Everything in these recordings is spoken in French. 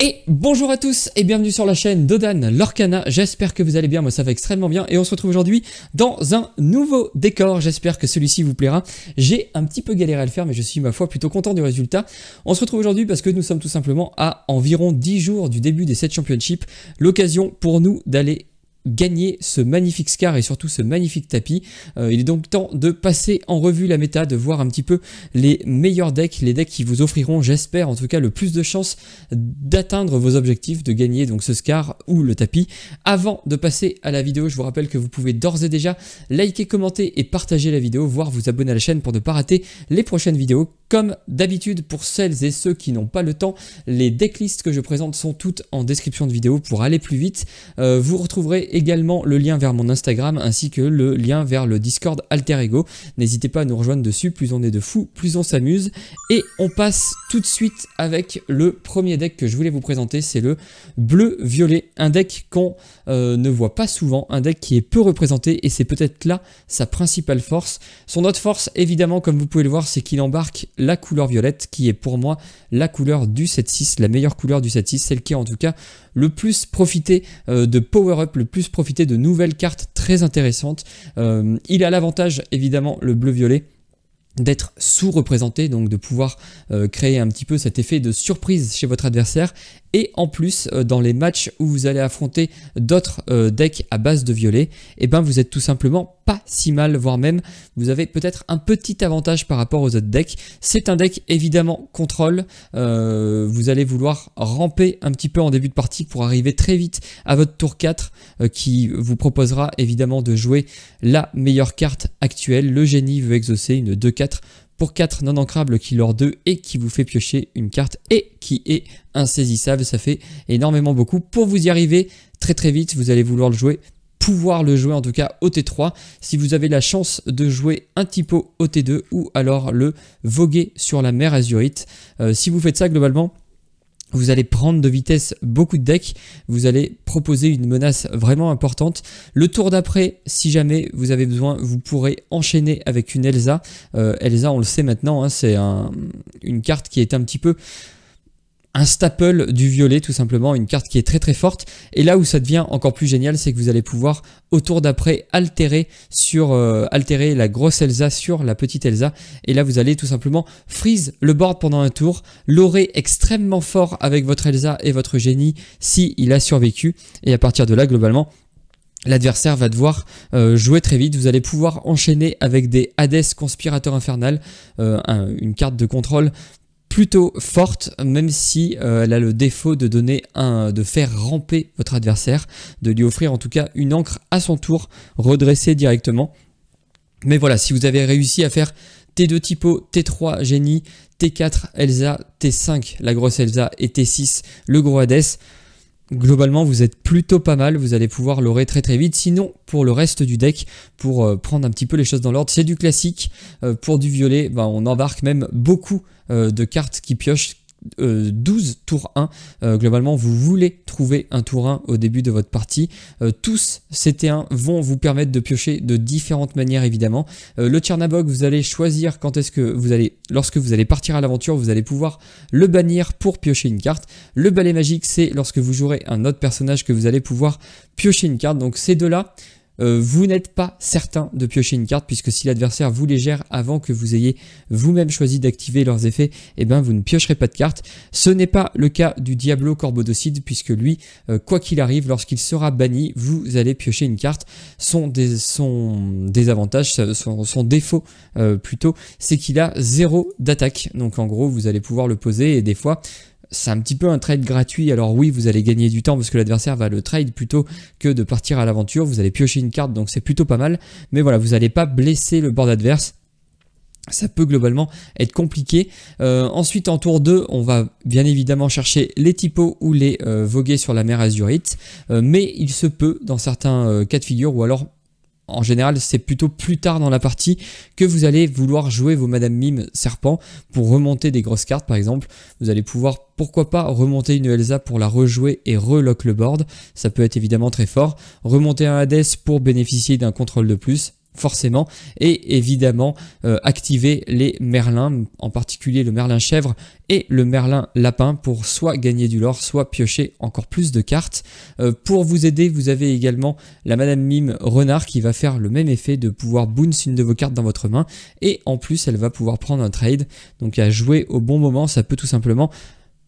Et bonjour à tous et bienvenue sur la chaîne Dodan Lorcana, j'espère que vous allez bien, moi ça va extrêmement bien et on se retrouve aujourd'hui dans un nouveau décor, j'espère que celui-ci vous plaira. J'ai un petit peu galéré à le faire mais je suis ma foi plutôt content du résultat. On se retrouve aujourd'hui parce que nous sommes tout simplement à environ 10 jours du début des 7 Championships, l'occasion pour nous d'aller gagner ce magnifique Scar et surtout ce magnifique tapis. Il est donc temps de passer en revue la méta, de voir un petit peu les meilleurs decks, les decks qui vous offriront, j'espère en tout cas, le plus de chances d'atteindre vos objectifs, de gagner donc ce Scar ou le tapis. Avant de passer à la vidéo, je vous rappelle que vous pouvez d'ores et déjà liker, commenter et partager la vidéo, voire vous abonner à la chaîne pour ne pas rater les prochaines vidéos. Comme d'habitude, pour celles et ceux qui n'ont pas le temps, les decklists que je présente sont toutes en description de vidéo pour aller plus vite. Vous retrouverez également le lien vers mon Instagram ainsi que le lien vers le Discord Alter Ego. N'hésitez pas à nous rejoindre dessus, plus on est de fous, plus on s'amuse. Et on passe tout de suite avec le premier deck que je voulais vous présenter, c'est le bleu-violet. Un deck qu'on ne voit pas souvent, un deck qui est peu représenté et c'est peut-être là sa principale force. Son autre force, évidemment, comme vous pouvez le voir, c'est qu'il embarque la couleur violette qui est pour moi la couleur du 7-6, la meilleure couleur du 7-6, celle qui a en tout cas le plus profité de power-up, le plus profité de nouvelles cartes très intéressantes. Il a l'avantage, évidemment, le bleu-violet, d'être sous-représenté, donc de pouvoir créer un petit peu cet effet de surprise chez votre adversaire. Et en plus, dans les matchs où vous allez affronter d'autres decks à base de violet, et ben vous êtes tout simplement pas si mal, voire même vous avez peut-être un petit avantage par rapport aux autres decks. C'est un deck évidemment contrôle, vous allez vouloir ramper un petit peu en début de partie pour arriver très vite à votre tour 4 qui vous proposera évidemment de jouer la meilleure carte actuelle. Le génie veut exaucer une 2-4 pour 4 non ancrables qui leur 2 et qui vous fait piocher une carte et qui est insaisissable. Ça fait énormément beaucoup. Pour vous y arriver très vite, vous allez vouloir le jouer, pouvoir le jouer en tout cas au T3. Si vous avez la chance de jouer un typo au T2 ou alors le voguer sur la mer Azurite. Si vous faites ça globalement, vous allez prendre de vitesse beaucoup de decks, vous allez proposer une menace vraiment importante. Le tour d'après, si jamais vous avez besoin, vous pourrez enchaîner avec une Elsa. Elsa, on le sait maintenant, hein, c'est une carte qui est un petit peu un staple du violet, tout simplement, une carte qui est très forte. Et là où ça devient encore plus génial, c'est que vous allez pouvoir au tour d'après altérer la grosse Elsa sur la petite Elsa. Et là vous allez tout simplement freeze le board pendant un tour, l'aurer extrêmement fort avec votre Elsa et votre génie si il a survécu. Et à partir de là, globalement, l'adversaire va devoir jouer très vite. Vous allez pouvoir enchaîner avec des Hades Conspirateur Infernal, une carte de contrôle plutôt forte, même si elle a le défaut de de faire ramper votre adversaire, de lui offrir en tout cas une encre à son tour, redressée directement. Mais voilà, si vous avez réussi à faire T2 typo, T3 génie, T4 Elsa, T5 la grosse Elsa et T6 le gros Hades, globalement vous êtes plutôt pas mal, vous allez pouvoir l'aurer très vite. Sinon pour le reste du deck, pour prendre un petit peu les choses dans l'ordre, c'est du classique. Pour du violet, on embarque même beaucoup de cartes qui piochent 12 tour 1. Globalement vous voulez trouver un tour 1 au début de votre partie. Tous ces T1 vont vous permettre de piocher de différentes manières évidemment. Le Tchernabog, vous allez choisir quand est-ce que vous allez, lorsque vous allez partir à l'aventure, vous allez pouvoir le bannir pour piocher une carte. Le balai magique, c'est lorsque vous jouerez un autre personnage que vous allez pouvoir piocher une carte. Donc ces deux-là, vous n'êtes pas certain de piocher une carte, puisque si l'adversaire vous les gère avant que vous ayez vous-même choisi d'activer leurs effets, eh ben vous ne piocherez pas de carte. Ce n'est pas le cas du Diablo Corbodocide, puisque lui, quoi qu'il arrive, lorsqu'il sera banni, vous allez piocher une carte. Son désavantage, son défaut plutôt, c'est qu'il a 0 d'attaque. Donc en gros, vous allez pouvoir le poser et des fois, c'est un petit peu un trade gratuit. Alors oui, vous allez gagner du temps parce que l'adversaire va le trade plutôt que de partir à l'aventure. Vous allez piocher une carte, donc c'est plutôt pas mal. Mais voilà, vous n'allez pas blesser le board adverse. Ça peut globalement être compliqué. Ensuite, en tour 2, on va bien évidemment chercher les typos ou les voguer sur la mer Azurite. Mais il se peut, dans certains cas de figure, ou alors en général, c'est plutôt plus tard dans la partie que vous allez vouloir jouer vos Madame Mime Serpent pour remonter des grosses cartes par exemple. Vous allez pouvoir, pourquoi pas, remonter une Elsa pour la rejouer et relock le board. Ça peut être évidemment très fort. Remonter un Hades pour bénéficier d'un contrôle de plus. forcément, et évidemment activer les merlins, en particulier le merlin chèvre et le merlin lapin, pour soit gagner du lore, soit piocher encore plus de cartes. Pour vous aider, vous avez également la Madame Mime renard qui va faire le même effet de pouvoir bounce une de vos cartes dans votre main, et en plus elle va pouvoir prendre un trade, donc à jouer au bon moment. Ça peut tout simplement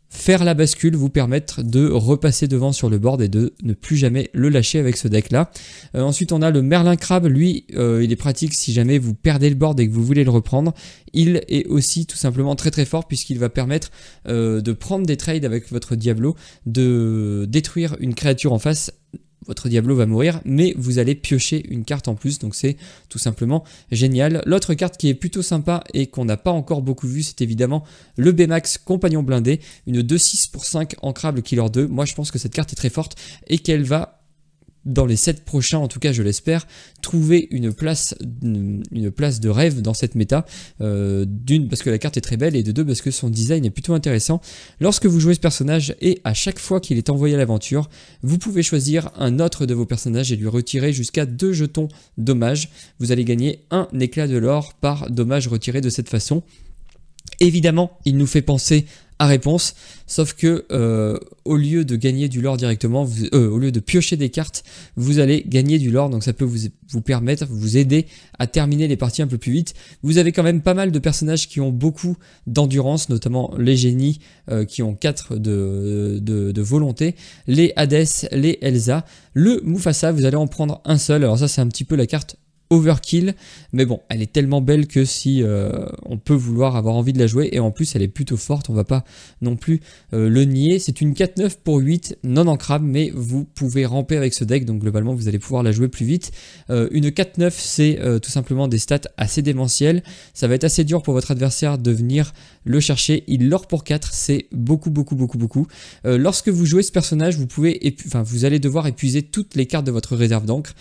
faire la bascule, vous permettre de repasser devant sur le board et de ne plus jamais le lâcher avec ce deck là. Ensuite on a le Merlin Crabe, lui il est pratique si jamais vous perdez le board et que vous voulez le reprendre. Il est aussi tout simplement très très fort puisqu'il va permettre de prendre des trades avec votre Diablo, de détruire une créature en face. Votre Diablo va mourir, mais vous allez piocher une carte en plus, donc c'est tout simplement génial. L'autre carte qui est plutôt sympa et qu'on n'a pas encore beaucoup vu, c'est évidemment le Baymax Compagnon Blindé, une 2/6 pour 5 ancrable Killer 2. Moi je pense que cette carte est très forte et qu'elle va, dans les 7 prochains, en tout cas je l'espère, trouver une place de rêve dans cette méta, d'une parce que la carte est très belle, et de deux parce que son design est plutôt intéressant. Lorsque vous jouez ce personnage, et à chaque fois qu'il est envoyé à l'aventure, vous pouvez choisir un autre de vos personnages et lui retirer jusqu'à 2 jetons dommage. Vous allez gagner un éclat de l'or par dommage retiré de cette façon. Évidemment, il nous fait penser à Réponse, sauf que au lieu de gagner du lore directement, au lieu de piocher des cartes, vous allez gagner du lore, donc ça peut vous permettre, vous aider à terminer les parties un peu plus vite. Vous avez quand même pas mal de personnages qui ont beaucoup d'endurance, notamment les génies qui ont 4 de volonté, les Hadès, les Elsa, le Mufasa, vous allez en prendre un seul. Alors ça c'est un petit peu la carte overkill, mais bon, elle est tellement belle que si on peut vouloir avoir envie de la jouer, et en plus elle est plutôt forte, on va pas non plus le nier. C'est une 4/9 pour 8 non ancrable, mais vous pouvez ramper avec ce deck, donc globalement vous allez pouvoir la jouer plus vite. Une 4/9 c'est tout simplement des stats assez démentielles, ça va être assez dur pour votre adversaire de venir le chercher. Il lore pour 4, c'est beaucoup. Lorsque vous jouez ce personnage, vous allez devoir épuiser toutes les cartes de votre réserve d'encre,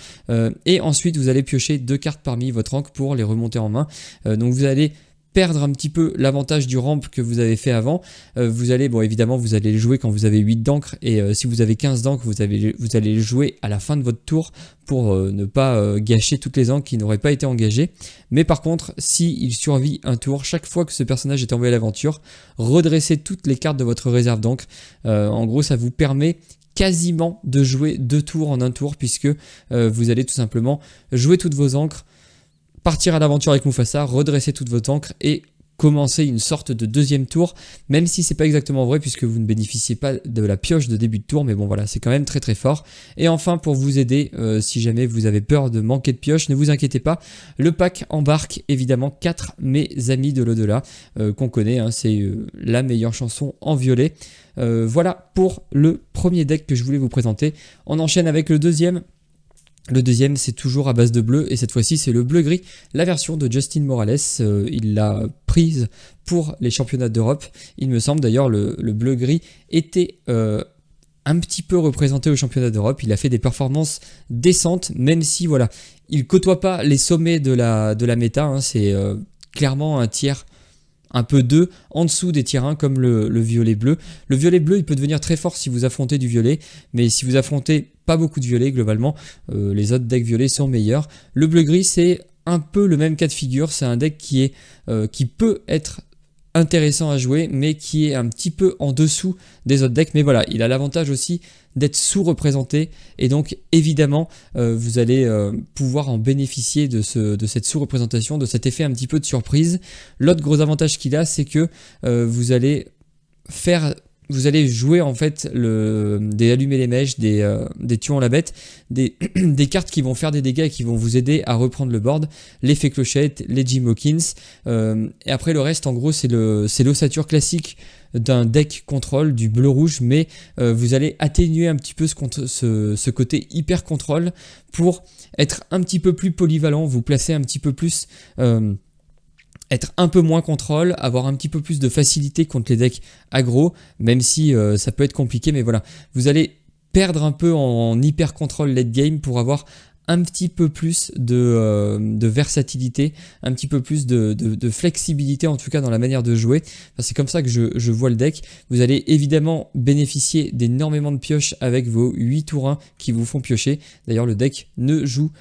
et ensuite vous allez piocher 2 cartes parmi votre encre pour les remonter en main. Donc vous allez perdre un petit peu l'avantage du ramp que vous avez fait avant. Vous allez le jouer quand vous avez 8 d'encre, et si vous avez 15 d'encre, vous allez le jouer à la fin de votre tour pour ne pas gâcher toutes les encres qui n'auraient pas été engagées. Mais par contre, s'il survit un tour, chaque fois que ce personnage est envoyé à l'aventure, redressez toutes les cartes de votre réserve d'encre. En gros, ça vous permet quasiment de jouer 2 tours en un tour, puisque vous allez tout simplement jouer toutes vos encres, partir à l'aventure avec Mufasa, redresser toutes vos encres et commencer une sorte de deuxième tour, même si c'est pas exactement vrai puisque vous ne bénéficiez pas de la pioche de début de tour, mais bon voilà, c'est quand même très fort. Et enfin, pour vous aider, si jamais vous avez peur de manquer de pioche, ne vous inquiétez pas, le pack embarque évidemment 4 Mes Amis de l'Au-delà, qu'on connaît, hein, c'est la meilleure chanson en violet. Voilà pour le premier deck que je voulais vous présenter. On enchaîne avec le deuxième. Le deuxième, c'est toujours à base de bleu, et cette fois-ci c'est le bleu-gris, la version de Justin Morales. Il l'a prise pour les championnats d'Europe. Il me semble d'ailleurs le bleu-gris était un petit peu représenté aux championnats d'Europe. Il a fait des performances décentes, même si voilà, il côtoie pas les sommets de la méta, hein. C'est clairement un tiers un peu 2 en dessous des tiers 1 comme le violet bleu. Le violet bleu, il peut devenir très fort si vous affrontez du violet, mais si vous affrontez pas beaucoup de violet, globalement, les autres decks violets sont meilleurs. Le bleu gris, c'est un peu le même cas de figure. C'est un deck qui peut être intéressant à jouer, mais qui est un petit peu en dessous des autres decks. Mais voilà, il a l'avantage aussi d'être sous-représenté, et donc évidemment vous allez pouvoir en bénéficier de cette sous-représentation, de cet effet un petit peu de surprise. L'autre gros avantage qu'il a, c'est que vous allez jouer en fait des allumer les mèches, des tuons la bête, des cartes qui vont faire des dégâts et qui vont vous aider à reprendre le board, l'effet clochette, les Jim Hawkins, et après le reste en gros c'est l'ossature classique d'un deck contrôle, du bleu-rouge, mais vous allez atténuer un petit peu ce côté hyper contrôle pour être un petit peu plus polyvalent, vous placer un petit peu plus... être un peu moins contrôle, avoir un petit peu plus de facilité contre les decks aggro, même si ça peut être compliqué, mais voilà, vous allez perdre un peu en hyper contrôle late game pour avoir un petit peu plus de versatilité, un petit peu plus de flexibilité en tout cas dans la manière de jouer. Enfin, c'est comme ça que je vois le deck. Vous allez évidemment bénéficier d'énormément de pioches avec vos 8 tours 1 qui vous font piocher. D'ailleurs le deck ne joue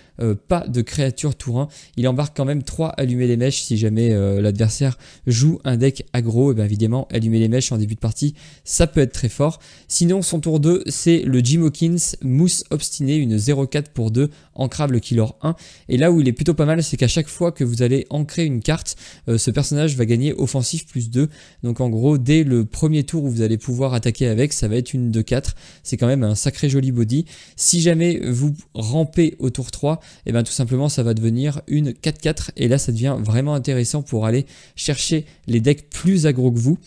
pas de créatures tour 1. Il embarque quand même 3 allumer les mèches si jamais l'adversaire joue un deck aggro. Et bien évidemment allumer les mèches en début de partie ça peut être très fort. Sinon son tour 2 c'est le Jim Hawkins Mousse Obstiné, une 0-4 pour 2 ancrable Killer 1. Et là où il est plutôt pas mal, c'est qu'à chaque fois que vous allez ancrer une carte, ce personnage va gagner offensif plus 2. Donc en gros, dès le premier tour où vous allez pouvoir attaquer avec, ça va être une 2-4. C'est quand même un sacré joli body. Si jamais vous rampez au tour 3, et bien tout simplement ça va devenir une 4-4. Et là ça devient vraiment intéressant pour aller chercher les decks plus aggro que vous.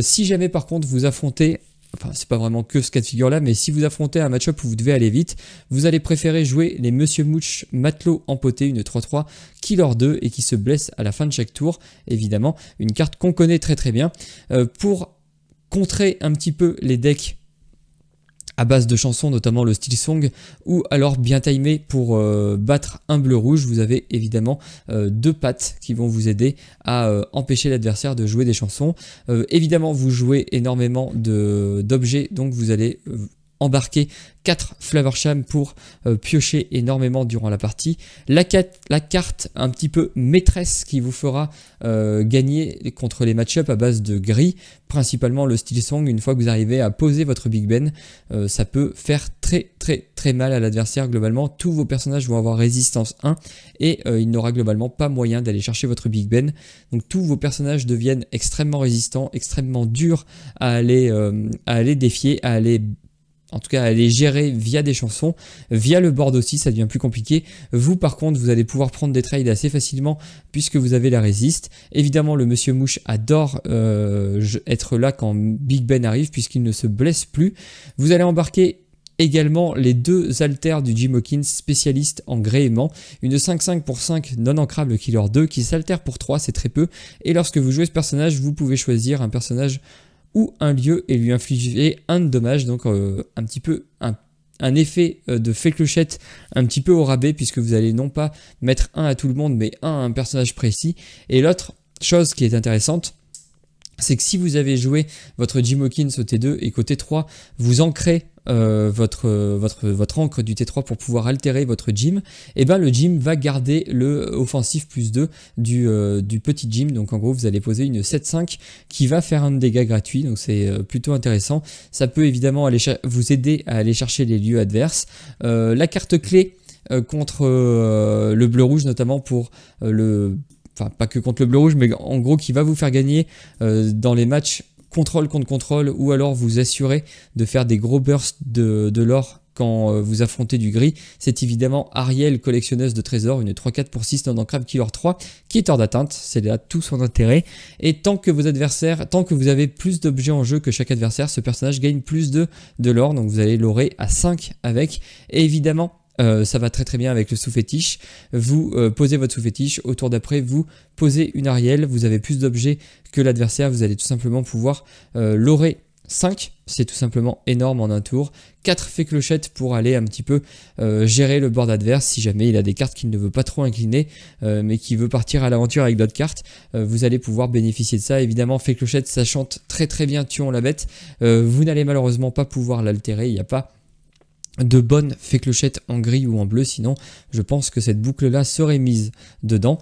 Si jamais par contre vous affrontez... Enfin, c'est pas vraiment que ce cas de figure là, mais si vous affrontez un match-up où vous devez aller vite, vous allez préférer jouer les Monsieur Mouche Matelot Empoté, une 3-3 Killer 2 et qui se blesse à la fin de chaque tour. Évidemment, une carte qu'on connaît très très bien. Pour contrer un petit peu les decks à base de chansons, notamment le Steel Song, ou alors bien timé pour battre un bleu-rouge, vous avez évidemment 2 pattes qui vont vous aider à empêcher l'adversaire de jouer des chansons. Évidemment, vous jouez énormément d'objets, donc vous allez embarquer 4 Flavor Sham pour piocher énormément durant la partie. La carte un petit peu maîtresse qui vous fera gagner contre les match-up à base de gris, principalement le Steel Song. Une fois que vous arrivez à poser votre Big Ben, ça peut faire très mal à l'adversaire. Globalement, tous vos personnages vont avoir résistance 1 et il n'aura globalement pas moyen d'aller chercher votre Big Ben. Donc tous vos personnages deviennent extrêmement résistants, extrêmement durs à aller défier, en tout cas à les gérer via des chansons, via le board aussi ça devient plus compliqué. Vous par contre vous allez pouvoir prendre des trades assez facilement puisque vous avez la résiste. Évidemment le Monsieur Mouche adore être là quand Big Ben arrive puisqu'il ne se blesse plus. Vous allez embarquer également les 2 alters du Jim Hawkins spécialiste en gréement, une 5-5 pour 5 non ancrable Killer 2 qui s'altère pour 3, c'est très peu. Et lorsque vous jouez ce personnage, vous pouvez choisir un personnage ou un lieu et lui infliger un dommage, donc un petit peu un effet de fée clochette un petit peu au rabais puisque vous allez non pas mettre 1 à tout le monde mais 1 à un personnage précis. Et l'autre chose qui est intéressante, c'est que si vous avez joué votre Jim Hawkins au T2 et qu'au T3 vous ancrez votre encre du T3 pour pouvoir altérer votre Jim, et ben le Jim va garder le offensif plus 2 du petit Jim. Donc en gros vous allez poser une 7-5 qui va faire un dégât gratuit, donc c'est plutôt intéressant. Ça peut évidemment vous aider à aller chercher les lieux adverses. La carte clé contre le bleu-rouge notamment pour enfin pas que contre le bleu-rouge mais en gros qui va vous faire gagner dans les matchs contrôle contre contrôle, ou alors vous assurer de faire des gros bursts de l'or quand vous affrontez du gris. C'est évidemment Ariel, collectionneuse de trésors, une 3-4 pour 6 non ancrable Killer 3 qui est hors d'atteinte. C'est là tout son intérêt. Et tant que vous avez plus d'objets en jeu que chaque adversaire, ce personnage gagne plus de l'or, donc vous allez l'orer à 5 avec. Et évidemment ça va très bien avec le sous-fétiche. Vous posez votre sous-fétiche, au tour d'après vous posez une Ariel, vous avez plus d'objets que l'adversaire, vous allez tout simplement pouvoir l'orer 5, c'est tout simplement énorme en un tour. 4 fées clochettes pour aller un petit peu gérer le board adverse si jamais il a des cartes qu'il ne veut pas trop incliner mais qui veut partir à l'aventure avec d'autres cartes. Vous allez pouvoir bénéficier de ça. Évidemment fées clochettes ça chante très bien tuons la bête. Vous n'allez malheureusement pas pouvoir l'altérer, il n'y a pas de bonnes fées clochettes en gris ou en bleu, sinon je pense que cette boucle là serait mise dedans.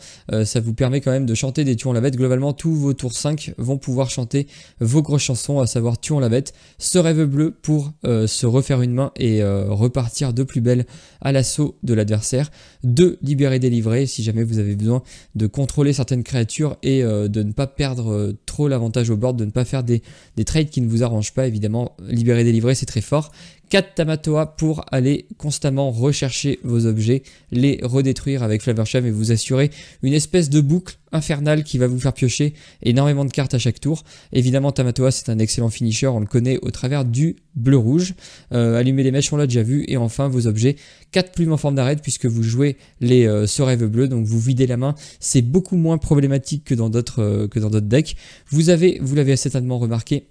Ça vous permet quand même de chanter des tuons la bête. Globalement tous vos tours 5 vont pouvoir chanter vos grosses chansons, à savoir tuons la bête, ce rêve bleu pour se refaire une main et repartir de plus belle à l'assaut de l'adversaire, de libérer délivrer si jamais vous avez besoin de contrôler certaines créatures et de ne pas perdre trop l'avantage au board, de ne pas faire des trades qui ne vous arrangent pas. Évidemment libérer délivrer c'est très fort. 4 Tamatoa pour aller constamment rechercher vos objets, les redétruire avec Flavor Sham et vous assurer une espèce de boucle infernale qui va vous faire piocher énormément de cartes à chaque tour. Évidemment Tamatoa c'est un excellent finisher, on le connaît au travers du bleu-rouge. Allumer les mèches on l'a déjà vu. Et enfin vos objets, 4 plumes en forme d'arête puisque vous jouez ce rêve bleu, donc vous videz la main, c'est beaucoup moins problématique que dans d'autres decks. Vous l'avez certainement remarqué,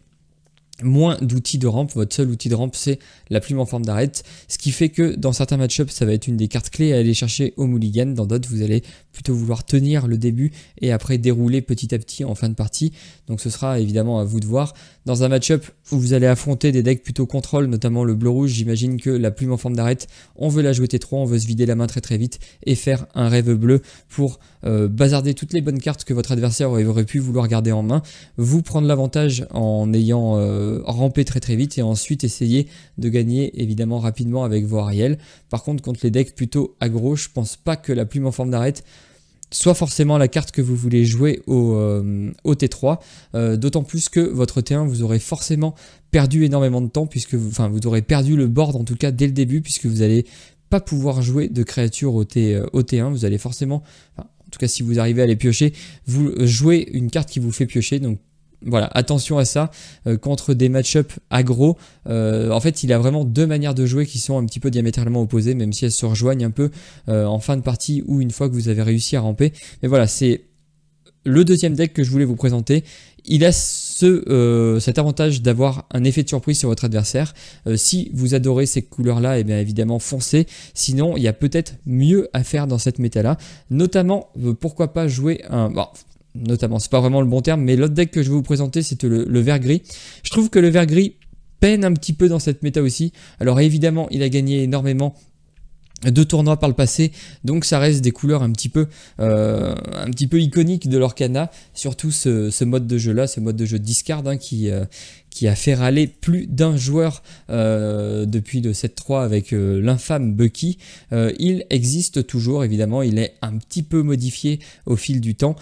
moins d'outils de rampe. Votre seul outil de rampe, c'est la plume en forme d'arête, ce qui fait que dans certains match-ups, ça va être une des cartes clés à aller chercher au mulligan. Dans d'autres, vous allez plutôt vouloir tenir le début et après dérouler petit à petit en fin de partie. Donc ce sera évidemment à vous de voir. Dans un match-up où vous allez affronter des decks plutôt contrôle, notamment le bleu-rouge, j'imagine que la plume en forme d'arête, on veut la jouer T3, on veut se vider la main très vite et faire un rêve bleu pour bazarder toutes les bonnes cartes que votre adversaire aurait pu vouloir garder en main, vous prendre l'avantage en ayant rampé très vite et ensuite essayer de gagner évidemment rapidement avec vos Ariel. Par contre, contre les decks plutôt aggro, je pense pas que la plume en forme d'arête soit forcément la carte que vous voulez jouer au T3, d'autant plus que votre T1, vous aurez forcément perdu énormément de temps, puisque vous aurez perdu le board en tout cas dès le début, puisque vous n'allez pas pouvoir jouer de créatures au T1, vous allez forcément, en tout cas si vous arrivez à les piocher, vous jouez une carte qui vous fait piocher, donc voilà, attention à ça, contre des match-up aggro, en fait il a vraiment deux manières de jouer qui sont un petit peu diamétralement opposées, même si elles se rejoignent un peu en fin de partie ou une fois que vous avez réussi à ramper. Mais voilà, c'est le deuxième deck que je voulais vous présenter. Il a cet avantage d'avoir un effet de surprise sur votre adversaire. Si vous adorez ces couleurs-là, et bien évidemment foncez. Sinon, il y a peut-être mieux à faire dans cette méta-là. Notamment, pourquoi pas jouer un... Bon, notamment, c'est pas vraiment le bon terme, mais l'autre deck que je vais vous présenter, c'était le vert gris. Je trouve que le vert gris peine un petit peu dans cette méta aussi. Alors évidemment, il a gagné énormément de tournois par le passé, donc ça reste des couleurs un petit peu iconiques de l'Orcana, surtout ce mode de jeu là, ce mode de jeu discard hein, qui a fait râler plus d'un joueur depuis le 7-3 avec l'infâme Bucky. Il existe toujours, évidemment, il est un petit peu modifié au fil du temps.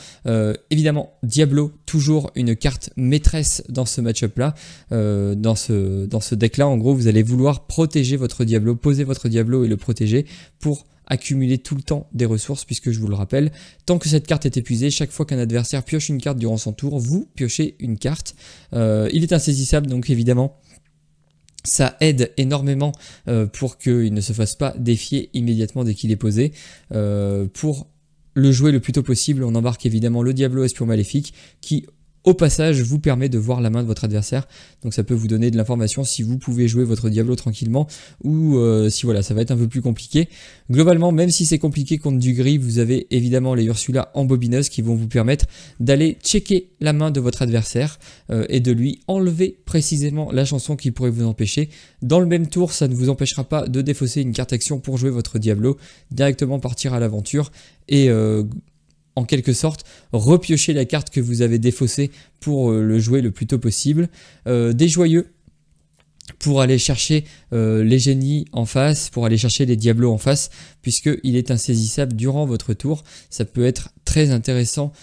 Évidemment, Diablo, toujours une carte maîtresse dans ce match-up là, dans ce deck là. En gros, vous allez vouloir protéger votre Diablo, poser votre Diablo et le protéger pour accumuler tout le temps des ressources, puisque je vous le rappelle, tant que cette carte est épuisée, chaque fois qu'un adversaire pioche une carte durant son tour, vous piochez une carte. Il est insaisissable, donc évidemment ça aide énormément pour qu'il ne se fasse pas défier immédiatement dès qu'il est posé. Pour le jouer le plus tôt possible, on embarque évidemment le Diablo Espion Maléfique qui au passage vous permet de voir la main de votre adversaire, donc ça peut vous donner de l'information si vous pouvez jouer votre Diablo tranquillement ou si voilà, ça va être un peu plus compliqué. Globalement, même si c'est compliqué contre du gris, vous avez évidemment les Ursula embobineuses qui vont vous permettre d'aller checker la main de votre adversaire et de lui enlever précisément la chanson qui pourrait vous empêcher. Dans le même tour, ça ne vous empêchera pas de défausser une carte action pour jouer votre Diablo, directement partir à l'aventure et en quelque sorte repiocher la carte que vous avez défaussée pour le jouer le plus tôt possible. Des joyeux pour aller chercher les génies en face, pour aller chercher les diablos en face, puisqu'il est insaisissable durant votre tour. Ça peut être très intéressant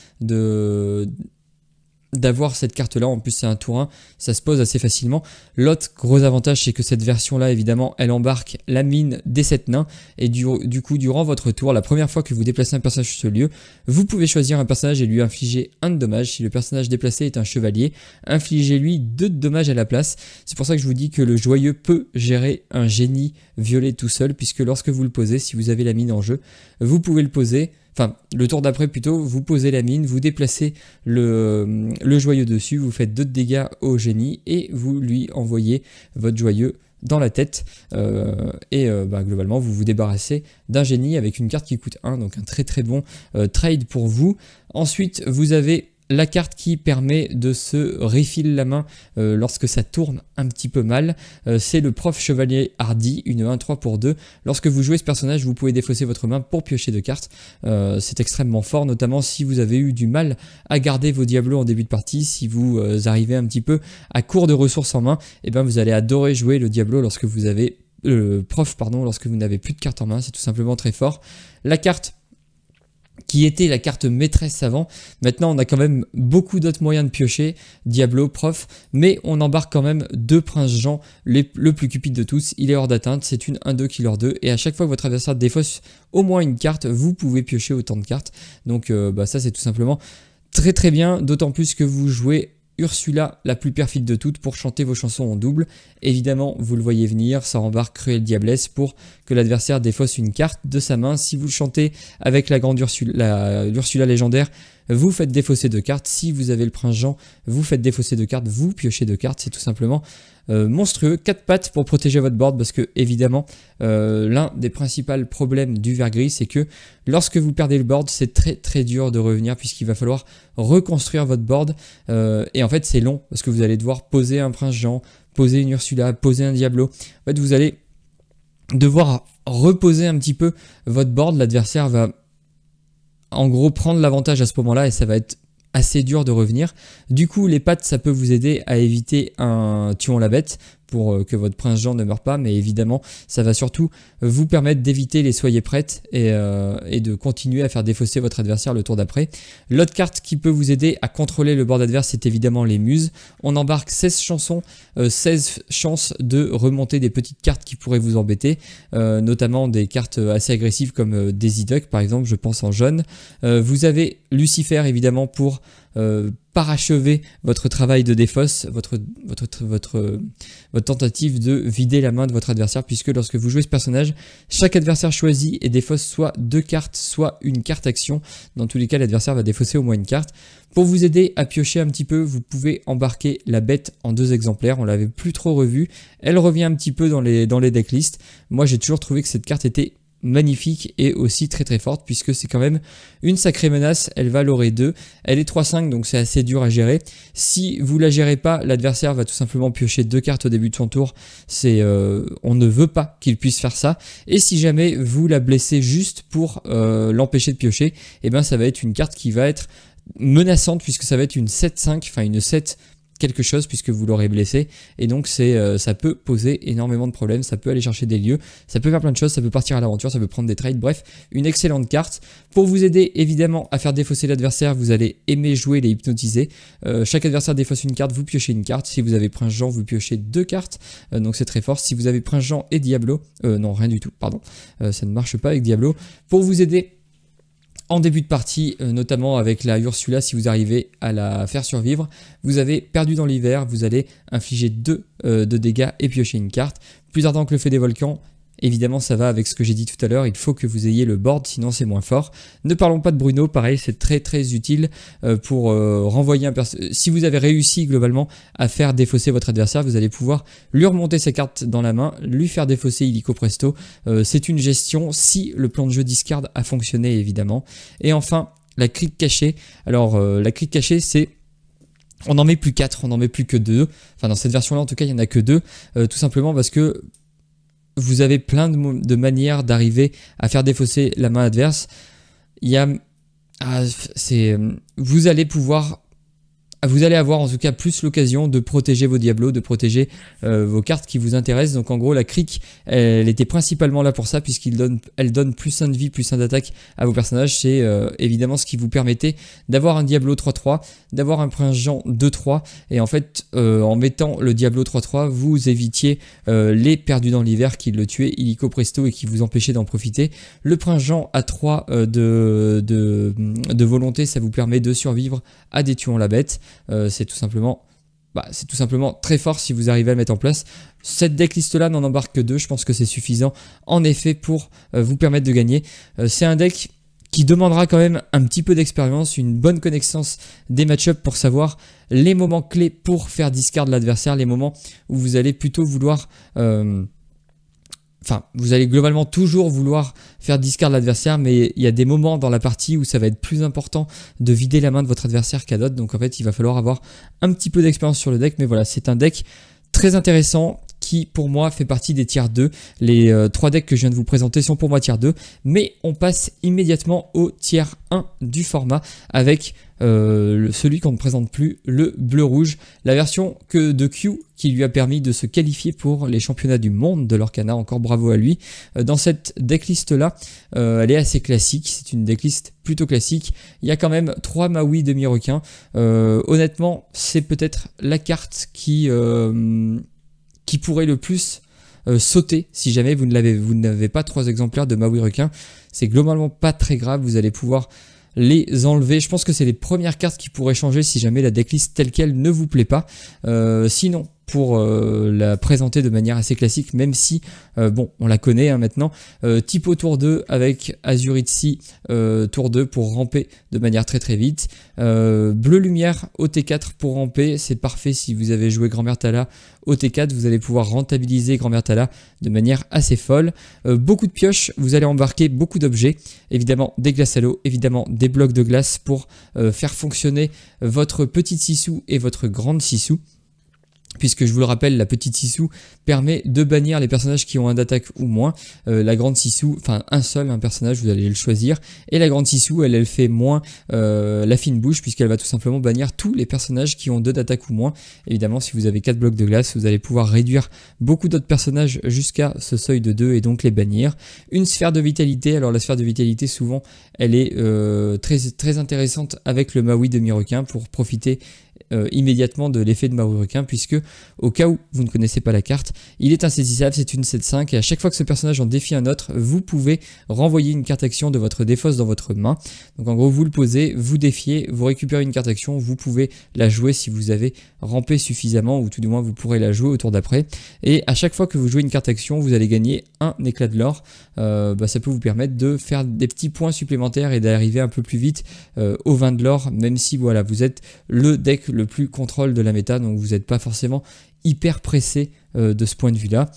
d'avoir cette carte là, en plus c'est un tour 1, ça se pose assez facilement. L'autre gros avantage, c'est que cette version là évidemment elle embarque la mine des 7 nains, et du coup durant votre tour, la première fois que vous déplacez un personnage sur ce lieu, vous pouvez choisir un personnage et lui infliger 1 de dommage. Si le personnage déplacé est un chevalier, infligez-lui 2 de dommage à la place. C'est pour ça que je vous dis que le joyeux peut gérer un génie violet tout seul, puisque lorsque vous le posez, si vous avez la mine en jeu, vous pouvez le poser. Enfin, le tour d'après plutôt, vous posez la mine, vous déplacez le joyeux dessus, vous faites 2 de dégâts au génie et vous lui envoyez votre joyeux dans la tête. Globalement, vous vous débarrassez d'un génie avec une carte qui coûte 1, donc un très bon trade pour vous. Ensuite, vous avez la carte qui permet de se refill la main lorsque ça tourne un petit peu mal. C'est le prof chevalier hardy, une 1-3 pour 2. Lorsque vous jouez ce personnage, vous pouvez défausser votre main pour piocher 2 cartes. C'est extrêmement fort, notamment si vous avez eu du mal à garder vos diablos en début de partie. Si vous arrivez un petit peu à court de ressources en main, et ben vous allez adorer jouer le diablo lorsque vous avez lorsque vous n'avez plus de cartes en main. C'est tout simplement très fort. La carte qui était la carte maîtresse avant. Maintenant, on a quand même beaucoup d'autres moyens de piocher, Diablo, Prof, mais on embarque quand même 2 Princes Jean, le plus cupide de tous. Il est hors d'atteinte, c'est une 1-2 killer 2, et à chaque fois que votre adversaire défausse au moins une carte, vous pouvez piocher autant de cartes. Donc ça, c'est tout simplement très bien, d'autant plus que vous jouez Ursula, la plus perfide de toutes, pour chanter vos chansons en double. Évidemment, vous le voyez venir, ça embarque Cruelle Diablesse pour que l'adversaire défausse une carte de sa main. Si vous le chantez avec la grande l'Ursula légendaire, vous faites défausser 2 cartes. Si vous avez le prince Jean, vous faites défausser 2 cartes, vous piochez 2 cartes. C'est tout simplement monstrueux. 4 pattes pour protéger votre board parce que évidemment l'un des principaux problèmes du vert gris, c'est que lorsque vous perdez le board, c'est très dur de revenir puisqu'il va falloir reconstruire votre board et en fait c'est long parce que vous allez devoir poser un prince Jean, poser une Ursula, poser un Diablo. En fait vous allez devoir reposer un petit peu votre board. L'adversaire va en gros prendre l'avantage à ce moment-là et ça va être assez dur de revenir. Du coup, les pattes, ça peut vous aider à éviter un tuons la bête pour que votre prince Jean ne meure pas, mais évidemment, ça va surtout vous permettre d'éviter les soyez prêtes et de continuer à faire défausser votre adversaire le tour d'après. L'autre carte qui peut vous aider à contrôler le board adverse, c'est évidemment les muses. On embarque 16 chansons, 16 chances de remonter des petites cartes qui pourraient vous embêter, notamment des cartes assez agressives comme Daisy Duck par exemple, je pense en jaune. Vous avez Lucifer évidemment pour parachever votre travail de défausse, votre tentative de vider la main de votre adversaire, puisque lorsque vous jouez ce personnage, chaque adversaire choisi et défausse soit 2 cartes, soit une carte action. Dans tous les cas, l'adversaire va défausser au moins une carte. Pour vous aider à piocher un petit peu, vous pouvez embarquer la bête en 2 exemplaires. On l'avait plus trop revue. Elle revient un petit peu dans les decklists. Moi, j'ai toujours trouvé que cette carte était magnifique et aussi très forte puisque c'est quand même une sacrée menace. Elle va l'aurer 2, elle est 3-5 donc c'est assez dur à gérer. Si vous la gérez pas, l'adversaire va tout simplement piocher 2 cartes au début de son tour. On ne veut pas qu'il puisse faire ça, et si jamais vous la blessez juste pour l'empêcher de piocher, et ben ça va être une carte qui va être menaçante puisque ça va être une 7-5, enfin une 7 quelque chose puisque vous l'aurez blessé, et donc ça peut poser énormément de problèmes. Ça peut aller chercher des lieux, ça peut faire plein de choses, ça peut partir à l'aventure, ça peut prendre des trades, bref, une excellente carte. Pour vous aider évidemment à faire défausser l'adversaire, vous allez aimer jouer les hypnotisés. Chaque adversaire défausse une carte, vous piochez une carte. Si vous avez prince Jean, vous piochez 2 cartes, donc c'est très fort. Si vous avez prince Jean et Diablo, non rien du tout, pardon, ça ne marche pas avec Diablo. Pour vous aider en début de partie, notamment avec la Ursula, si vous arrivez à la faire survivre, vous avez perdu dans l'hiver, vous allez infliger 2 de dégâts et piocher une carte. Plus ardent que le feu des volcans, évidemment ça va avec ce que j'ai dit tout à l'heure, il faut que vous ayez le board, sinon c'est moins fort. Ne parlons pas de Bruno, pareil c'est très utile pour renvoyer un personnage. Si vous avez réussi globalement à faire défausser votre adversaire, vous allez pouvoir lui remonter sa carte dans la main, lui faire défausser illico presto. C'est une gestion si le plan de jeu discard a fonctionné évidemment. Et enfin la crique cachée. Alors la crique cachée c'est... On n'en met plus 4, on n'en met plus que 2. Enfin dans cette version là en tout cas il n'y en a que 2, tout simplement parce que vous avez plein de manières d'arriver à faire défausser la main adverse. Il y a, vous allez avoir en tout cas plus l'occasion de protéger vos diablos, de protéger vos cartes qui vous intéressent. Donc en gros la crique, elle était principalement là pour ça puisqu'elle donne plus 1 de vie, plus 1 d'attaque à vos personnages. C'est évidemment ce qui vous permettait d'avoir un Diablo 3-3, d'avoir un prince Jean 2-3, et en fait en mettant le Diablo 3-3 vous évitiez les perdus dans l'hiver qui le tuaient illico presto et qui vous empêchaient d'en profiter. Le prince Jean à 3 de volonté, ça vous permet de survivre à des tuons la bête. C'est tout simplement très fort si vous arrivez à le mettre en place. Cette decklist là n'en embarque que 2, je pense que c'est suffisant en effet pour vous permettre de gagner. C'est un deck qui demandera quand même un petit peu d'expérience, une bonne connaissance des match-ups pour savoir les moments clés pour faire discard l'adversaire, les moments où vous allez plutôt vouloir... Enfin, vous allez globalement toujours vouloir faire discard l'adversaire, mais il y a des moments dans la partie où ça va être plus important de vider la main de votre adversaire qu'à d'autres. Donc en fait, il va falloir avoir un petit peu d'expérience sur le deck. Mais voilà, c'est un deck très intéressant qui pour moi fait partie des tiers 2. Les 3 decks que je viens de vous présenter sont pour moi tiers 2. Mais on passe immédiatement au tiers 1 du format avec celui qu'on ne présente plus, le bleu-rouge. La version de Q qui lui a permis de se qualifier pour les championnats du monde de l'Orcana. Encore bravo à lui. Dans cette decklist là, elle est assez classique. C'est une decklist plutôt classique. Il y a quand même 3 Maui demi-requins. Honnêtement, c'est peut-être la carte qui pourrait le plus sauter si jamais vous n'avez pas 3 exemplaires de Maui requin. C'est globalement pas très grave, vous allez pouvoir les enlever. Je pense que c'est les premières cartes qui pourraient changer si jamais la decklist telle qu'elle ne vous plaît pas. Sinon, pour la présenter de manière assez classique, même si, bon, on la connaît hein, maintenant. Typo tour 2 avec Azuritsi tour 2 pour ramper de manière très vite. Bleu lumière OT4 pour ramper, c'est parfait si vous avez joué Grand-Mère Thala. OT4, vous allez pouvoir rentabiliser Grand-Mère Thala de manière assez folle. Beaucoup de pioches, vous allez embarquer beaucoup d'objets, évidemment des glaces à l'eau, évidemment des blocs de glace pour faire fonctionner votre petite Sissou et votre grande Sissou. Puisque je vous le rappelle, la petite Sissou permet de bannir les personnages qui ont un d'attaque ou moins. La grande Sissou, enfin un seul un personnage, vous allez le choisir. Et la grande Sissou, elle fait moins la fine bouche, puisqu'elle va tout simplement bannir tous les personnages qui ont 2 d'attaque ou moins. Évidemment, si vous avez 4 blocs de glace, vous allez pouvoir réduire beaucoup d'autres personnages jusqu'à ce seuil de 2 et donc les bannir. Une sphère de vitalité, alors la sphère de vitalité, souvent, elle est très intéressante avec le Maui demi-requin pour profiter immédiatement de l'effet de Maui requin, puisque au cas où vous ne connaissez pas la carte, il est insaisissable, c'est une 7-5 et à chaque fois que ce personnage en défie un autre, vous pouvez renvoyer une carte action de votre défausse dans votre main. Donc en gros vous le posez, vous défiez, vous récupérez une carte action, vous pouvez la jouer si vous avez rampé suffisamment, ou tout du moins vous pourrez la jouer au tour d'après. Et à chaque fois que vous jouez une carte action, vous allez gagner un éclat de l'or. Ça peut vous permettre de faire des petits points supplémentaires et d'arriver un peu plus vite au 20 de l'or, même si voilà, vous êtes le deck le plus contrôle de la méta, donc vous n'êtes pas forcément hyper pressé de ce point de vue là.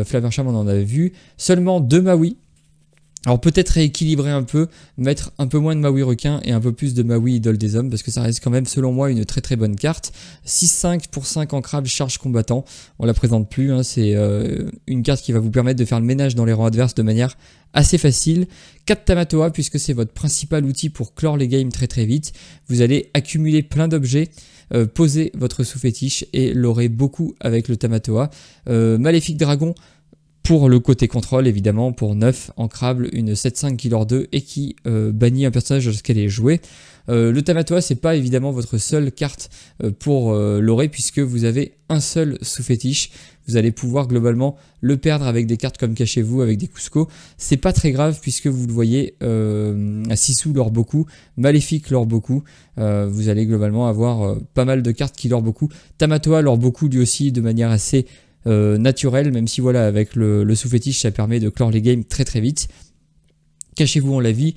Flaversham on en a vu, seulement 2 Maui. Alors peut-être rééquilibrer un peu, mettre un peu moins de Maui requin et un peu plus de Maui idole des hommes, parce que ça reste quand même selon moi une très bonne carte. 6-5 pour 5 ancrables charge combattant, on la présente plus, hein, c'est une carte qui va vous permettre de faire le ménage dans les rangs adverses de manière assez facile. 4 Tamatoa, puisque c'est votre principal outil pour clore les games très vite. Vous allez accumuler plein d'objets, poser votre sous-fétiche et l'aurez beaucoup avec le Tamatoa. Maléfique Dragon, pour le côté contrôle évidemment, pour 9 ancrable, une 7-5 qui leur 2 et qui bannit un personnage lorsqu'elle est jouée. Le Tamatoa, c'est pas évidemment votre seule carte pour l'aurer, puisque vous avez un seul sous-fétiche. Vous allez pouvoir globalement le perdre avec des cartes comme Cachez-vous, avec des Cusco. C'est pas très grave puisque vous le voyez, Sissou lore beaucoup, Maléfique lore beaucoup. Vous allez globalement avoir pas mal de cartes qui lore beaucoup. Tamatoa lore beaucoup lui aussi de manière assez naturel, même si voilà, avec le sous-fétiche ça permet de clore les games très vite. Cachez-vous, on l'a vu,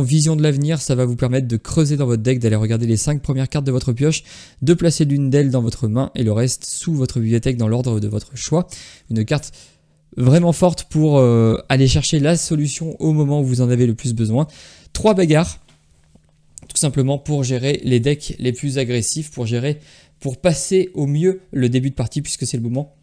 Vision de l'avenir, ça va vous permettre de creuser dans votre deck, d'aller regarder les 5 premières cartes de votre pioche, de placer l'une d'elles dans votre main et le reste sous votre bibliothèque dans l'ordre de votre choix. Une carte vraiment forte pour aller chercher la solution au moment où vous en avez le plus besoin. 3 bagarres, tout simplement pour gérer les decks les plus agressifs, pour passer au mieux le début de partie, puisque c'est le moment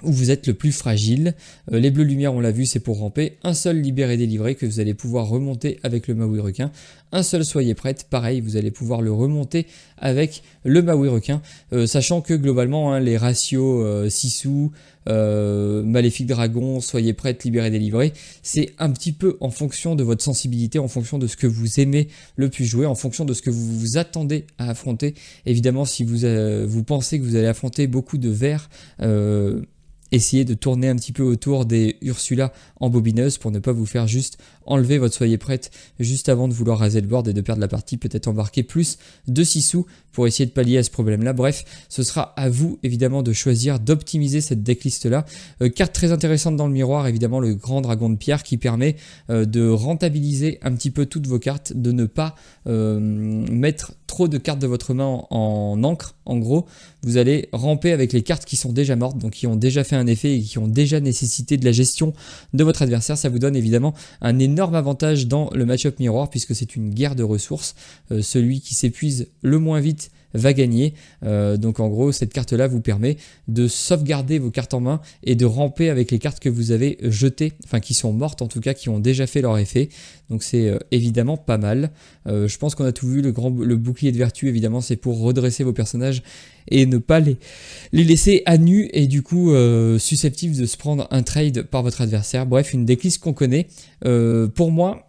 où vous êtes le plus fragile. Les bleus lumière, on l'a vu, c'est pour ramper. Un seul libéré délivré que vous allez pouvoir remonter avec le Maui requin. Un seul soyez prête, pareil, vous allez pouvoir le remonter avec le Maui requin. Sachant que globalement, hein, les ratios Sissou, Maléfique Dragon, soyez prête, libéré délivré, c'est un petit peu en fonction de votre sensibilité, en fonction de ce que vous aimez le plus jouer, en fonction de ce que vous vous attendez à affronter. Évidemment, si vous pensez que vous allez affronter beaucoup de verts, essayez de tourner un petit peu autour des Ursula en bobineuse pour ne pas vous faire juste enlever votre soyez prête juste avant de vouloir raser le board et de perdre la partie, peut-être embarquer plus de Sissou pour essayer de pallier à ce problème là. Bref, ce sera à vous évidemment de choisir, d'optimiser cette decklist là. Carte très intéressante dans le miroir, évidemment le grand dragon de pierre qui permet de rentabiliser un petit peu toutes vos cartes, de ne pas mettre trop de cartes de votre main en encre. En gros, vous allez ramper avec les cartes qui sont déjà mortes, donc qui ont déjà fait un effet et qui ont déjà nécessité de la gestion de votre adversaire. Ça vous donne évidemment un énorme avantage dans le match-up miroir, puisque c'est une guerre de ressources. Celui qui s'épuise le moins vite va gagner. Donc en gros, cette carte-là vous permet de sauvegarder vos cartes en main et de ramper avec les cartes que vous avez jetées, enfin qui sont mortes en tout cas, qui ont déjà fait leur effet. Donc c'est évidemment pas mal. Je pense qu'on a tout vu. Le bouclier de vertu, évidemment, c'est pour redresser vos personnages et ne pas les laisser à nu et du coup susceptibles de se prendre un trade par votre adversaire. Bref, une decklist qu'on connaît. Pour moi,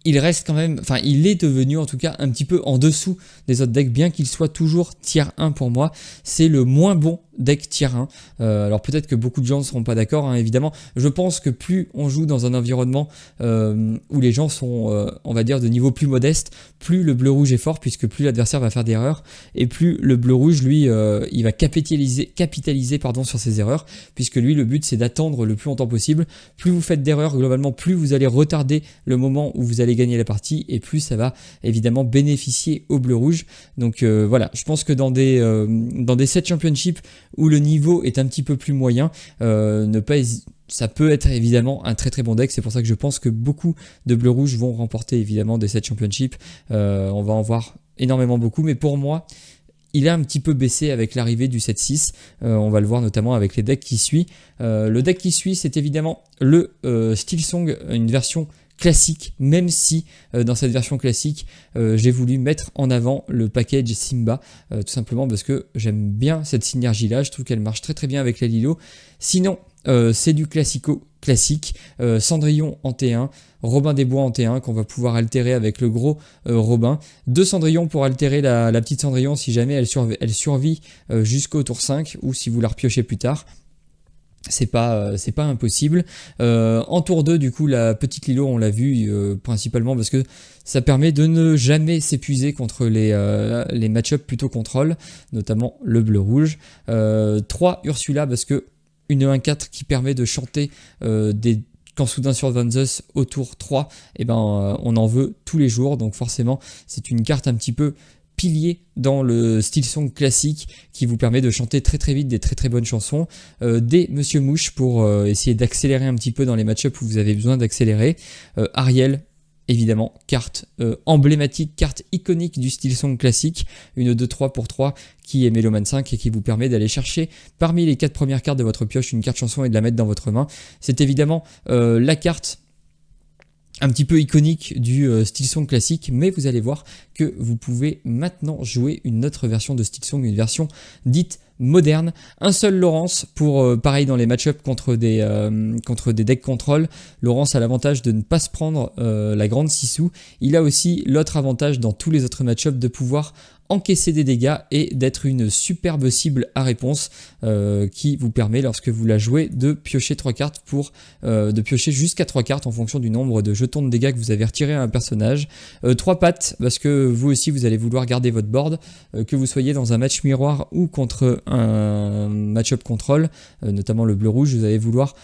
il reste quand même, enfin il est devenu en tout cas un petit peu en dessous des autres decks, bien qu'il soit toujours tier 1 pour moi, c'est le moins bon deck tier 1. Alors peut-être que beaucoup de gens ne seront pas d'accord, hein, évidemment. Je pense que plus on joue dans un environnement où les gens sont, on va dire, de niveau plus modeste, plus le bleu-rouge est fort, puisque plus l'adversaire va faire d'erreurs, et plus le bleu-rouge, lui, il va capitaliser pardon, sur ses erreurs, puisque lui, le but, c'est d'attendre le plus longtemps possible. Plus vous faites d'erreurs, globalement, plus vous allez retarder le moment où vous allez gagner la partie, et plus ça va évidemment bénéficier au bleu-rouge. Donc voilà, je pense que dans des sets championship où le niveau est un petit peu plus moyen, ça peut être évidemment un très très bon deck. C'est pour ça que je pense que beaucoup de bleu-rouge vont remporter évidemment des sets championship. On va en voir énormément beaucoup, mais pour moi, il a un petit peu baissé avec l'arrivée du 7-6. On va le voir notamment avec les decks qui suivent. Le deck qui suit, c'est évidemment le Steelsong, une version classique, même si dans cette version classique j'ai voulu mettre en avant le package Simba, tout simplement parce que j'aime bien cette synergie là, je trouve qu'elle marche très très bien avec la Lilo. Sinon c'est du classico classique, Cendrillon en T1, Robin des Bois en T1 qu'on va pouvoir altérer avec le gros Robin, 2 Cendrillons pour altérer la petite Cendrillon si jamais elle survit jusqu'au tour 5 ou si vous la repiochez plus tard. C'est pas impossible. En tour 2, du coup, la petite Lilo, on l'a vu principalement parce que ça permet de ne jamais s'épuiser contre les match-up plutôt contrôle, notamment le bleu-rouge. 3 Ursula parce que une 1-4 qui permet de chanter quand soudain sur Van Zeus au tour 3, et ben, on en veut tous les jours, donc forcément c'est une carte un petit peu pilier dans le Steelsong classique qui vous permet de chanter très très vite des très très bonnes chansons. Des Monsieur Mouche pour essayer d'accélérer un petit peu dans les match-ups où vous avez besoin d'accélérer. Ariel, évidemment, carte emblématique, carte iconique du Steelsong classique, une 2-3 pour 3 qui est Méloman 5 et qui vous permet d'aller chercher parmi les 4 premières cartes de votre pioche une carte chanson et de la mettre dans votre main. C'est évidemment la carte un petit peu iconique du Steelsong classique, mais vous allez voir que vous pouvez maintenant jouer une autre version de Steelsong, une version dite moderne. Un seul Laurence pour, pareil dans les match-up contre des decks contrôle. Laurence a l'avantage de ne pas se prendre la grande Sissou. Il a aussi l'autre avantage dans tous les autres match-up de pouvoir encaisser des dégâts et d'être une superbe cible à réponse qui vous permet, lorsque vous la jouez, de piocher 3 cartes de piocher jusqu'à 3 cartes en fonction du nombre de jetons de dégâts que vous avez retiré à un personnage. 3 pattes parce que vous aussi vous allez vouloir garder votre board, que vous soyez dans un match miroir ou contre un match-up contrôle, notamment le bleu-rouge, vous allez vouloir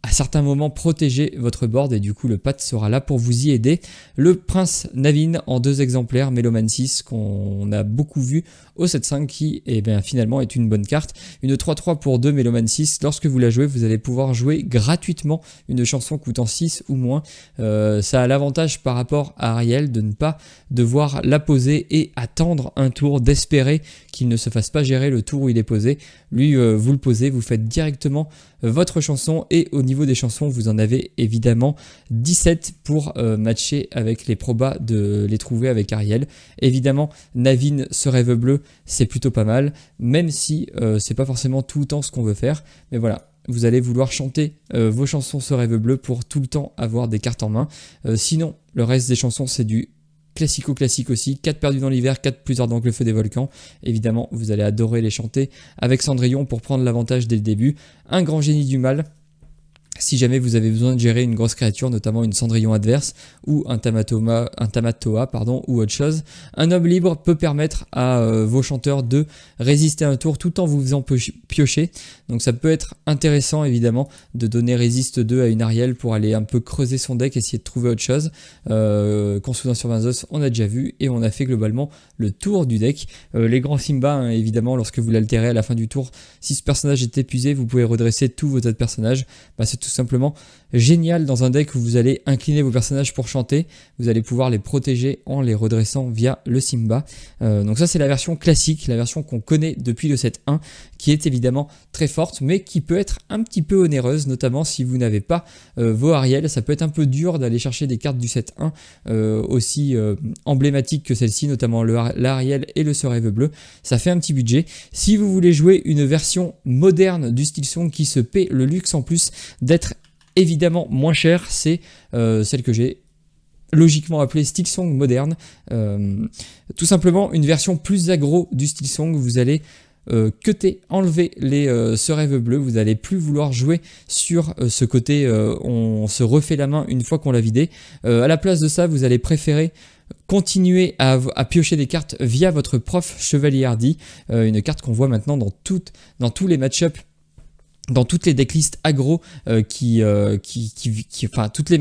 à certains moments protéger votre board et du coup le pat sera là pour vous y aider. Le prince Navin en 2 exemplaires, Méloman 6 qu'on a beaucoup vu au 7-5 qui finalement est une bonne carte. Une 3-3 pour 2 Méloman 6, lorsque vous la jouez vous allez pouvoir jouer gratuitement une chanson coûtant 6 ou moins. Ça a l'avantage par rapport à Ariel de ne pas devoir la poser et attendre un tour, d'espérer qu'il ne se fasse pas gérer le tour où il est posé. Lui vous le posez, vous faites directement votre chanson et au niveau des chansons vous en avez évidemment 17 pour matcher avec les probas de les trouver avec Ariel. Évidemment Navin ce rêve bleu c'est plutôt pas mal, même si c'est pas forcément tout le temps ce qu'on veut faire, mais voilà, vous allez vouloir chanter vos chansons ce rêve bleu pour tout le temps avoir des cartes en main. Sinon le reste des chansons c'est du classico-classique aussi, 4 perdus dans l'hiver, 4 plus ardents que le feu des volcans. Évidemment, vous allez adorer les chanter avec Cendrillon pour prendre l'avantage dès le début. Un grand génie du mal, si jamais vous avez besoin de gérer une grosse créature, notamment une Cendrillon adverse ou un Tamatoa ou autre chose. Un homme libre peut permettre à vos chanteurs de résister un tour tout en vous faisant piocher. Donc ça peut être intéressant évidemment de donner résiste 2 à une Ariel pour aller un peu creuser son deck, essayer de trouver autre chose. Soudain sur Van Zeus, on a déjà vu et on a fait globalement le tour du deck. Les grands Simba, hein, évidemment, lorsque vous l'altérez à la fin du tour, si ce personnage est épuisé, vous pouvez redresser tous vos autres personnages. C'est tout simplement génial dans un deck où vous allez incliner vos personnages pour chanter. Vous allez pouvoir les protéger en les redressant via le Simba. Donc ça c'est la version classique, la version qu'on connaît depuis le set 1, qui est évidemment très forte, mais qui peut être un petit peu onéreuse, notamment si vous n'avez pas vos Ariel. Ça peut être un peu dur d'aller chercher des cartes du set 1 aussi emblématiques que celle-ci, notamment l'Ariel et le Rêve bleu. Ça fait un petit budget. Si vous voulez jouer une version moderne du Steelsong qui se paie le luxe en plus d'être évidemment moins cher, c'est celle que j'ai logiquement appelé Steelsong moderne. Tout simplement une version plus aggro du Steelsong. Vous allez cutter, enlever les serèves bleues. Vous n'allez plus vouloir jouer sur ce côté on se refait la main une fois qu'on l'a vidé. À la place de ça, vous allez préférer continuer à piocher des cartes via votre prof Chevalier Hardy, une carte qu'on voit maintenant dans tous les match-ups, dans toutes les decklists aggro enfin toutes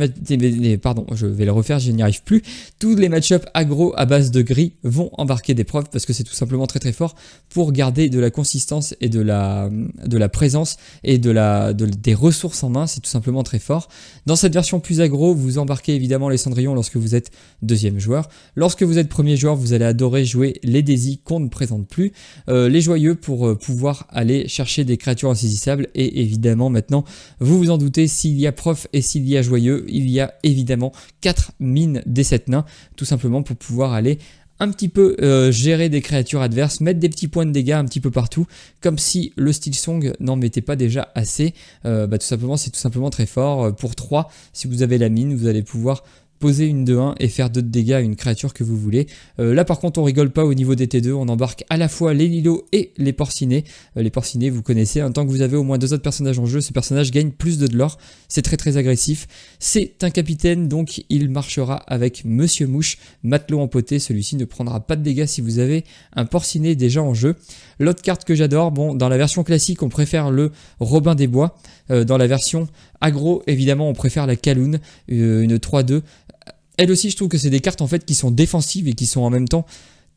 pardon, je vais le refaire, je n'y arrive plus. Tous les match-ups aggro à base de gris vont embarquer des profs parce que c'est tout simplement très très fort pour garder de la consistance et de la présence et des ressources en main. C'est tout simplement très fort. Dans cette version plus aggro, vous embarquez évidemment les Cendrillon lorsque vous êtes deuxième joueur. Lorsque vous êtes premier joueur, vous allez adorer jouer les Daisy qu'on ne présente plus, les Joyeux pour pouvoir aller chercher des créatures insaisissables. Et évidemment maintenant, vous vous en doutez, s'il y a prof et s'il y a Joyeux, il y a évidemment 4 mines des 7 nains, tout simplement pour pouvoir aller un petit peu gérer des créatures adverses, mettre des petits points de dégâts un petit peu partout, comme si le Steelsong n'en mettait pas déjà assez. Tout simplement, c'est tout simplement très fort. Pour 3, si vous avez la mine, vous allez pouvoir poser une 2-1 et faire 2 de dégâts à une créature que vous voulez. Là par contre on rigole pas au niveau des T2, on embarque à la fois les Lilos et les Porcinés. Les Porcinés vous connaissez, tant que vous avez au moins 2 autres personnages en jeu, ce personnage gagne plus de l'or, c'est très très agressif. C'est un capitaine donc il marchera avec Monsieur Mouche, matelot empoté, celui-ci ne prendra pas de dégâts si vous avez un Porciné déjà en jeu. L'autre carte que j'adore, bon dans la version classique on préfère le Robin des Bois, dans la version aggro évidemment on préfère la Kaloun, une 3-2. Elle aussi, je trouve que c'est des cartes en fait qui sont défensives et qui sont en même temps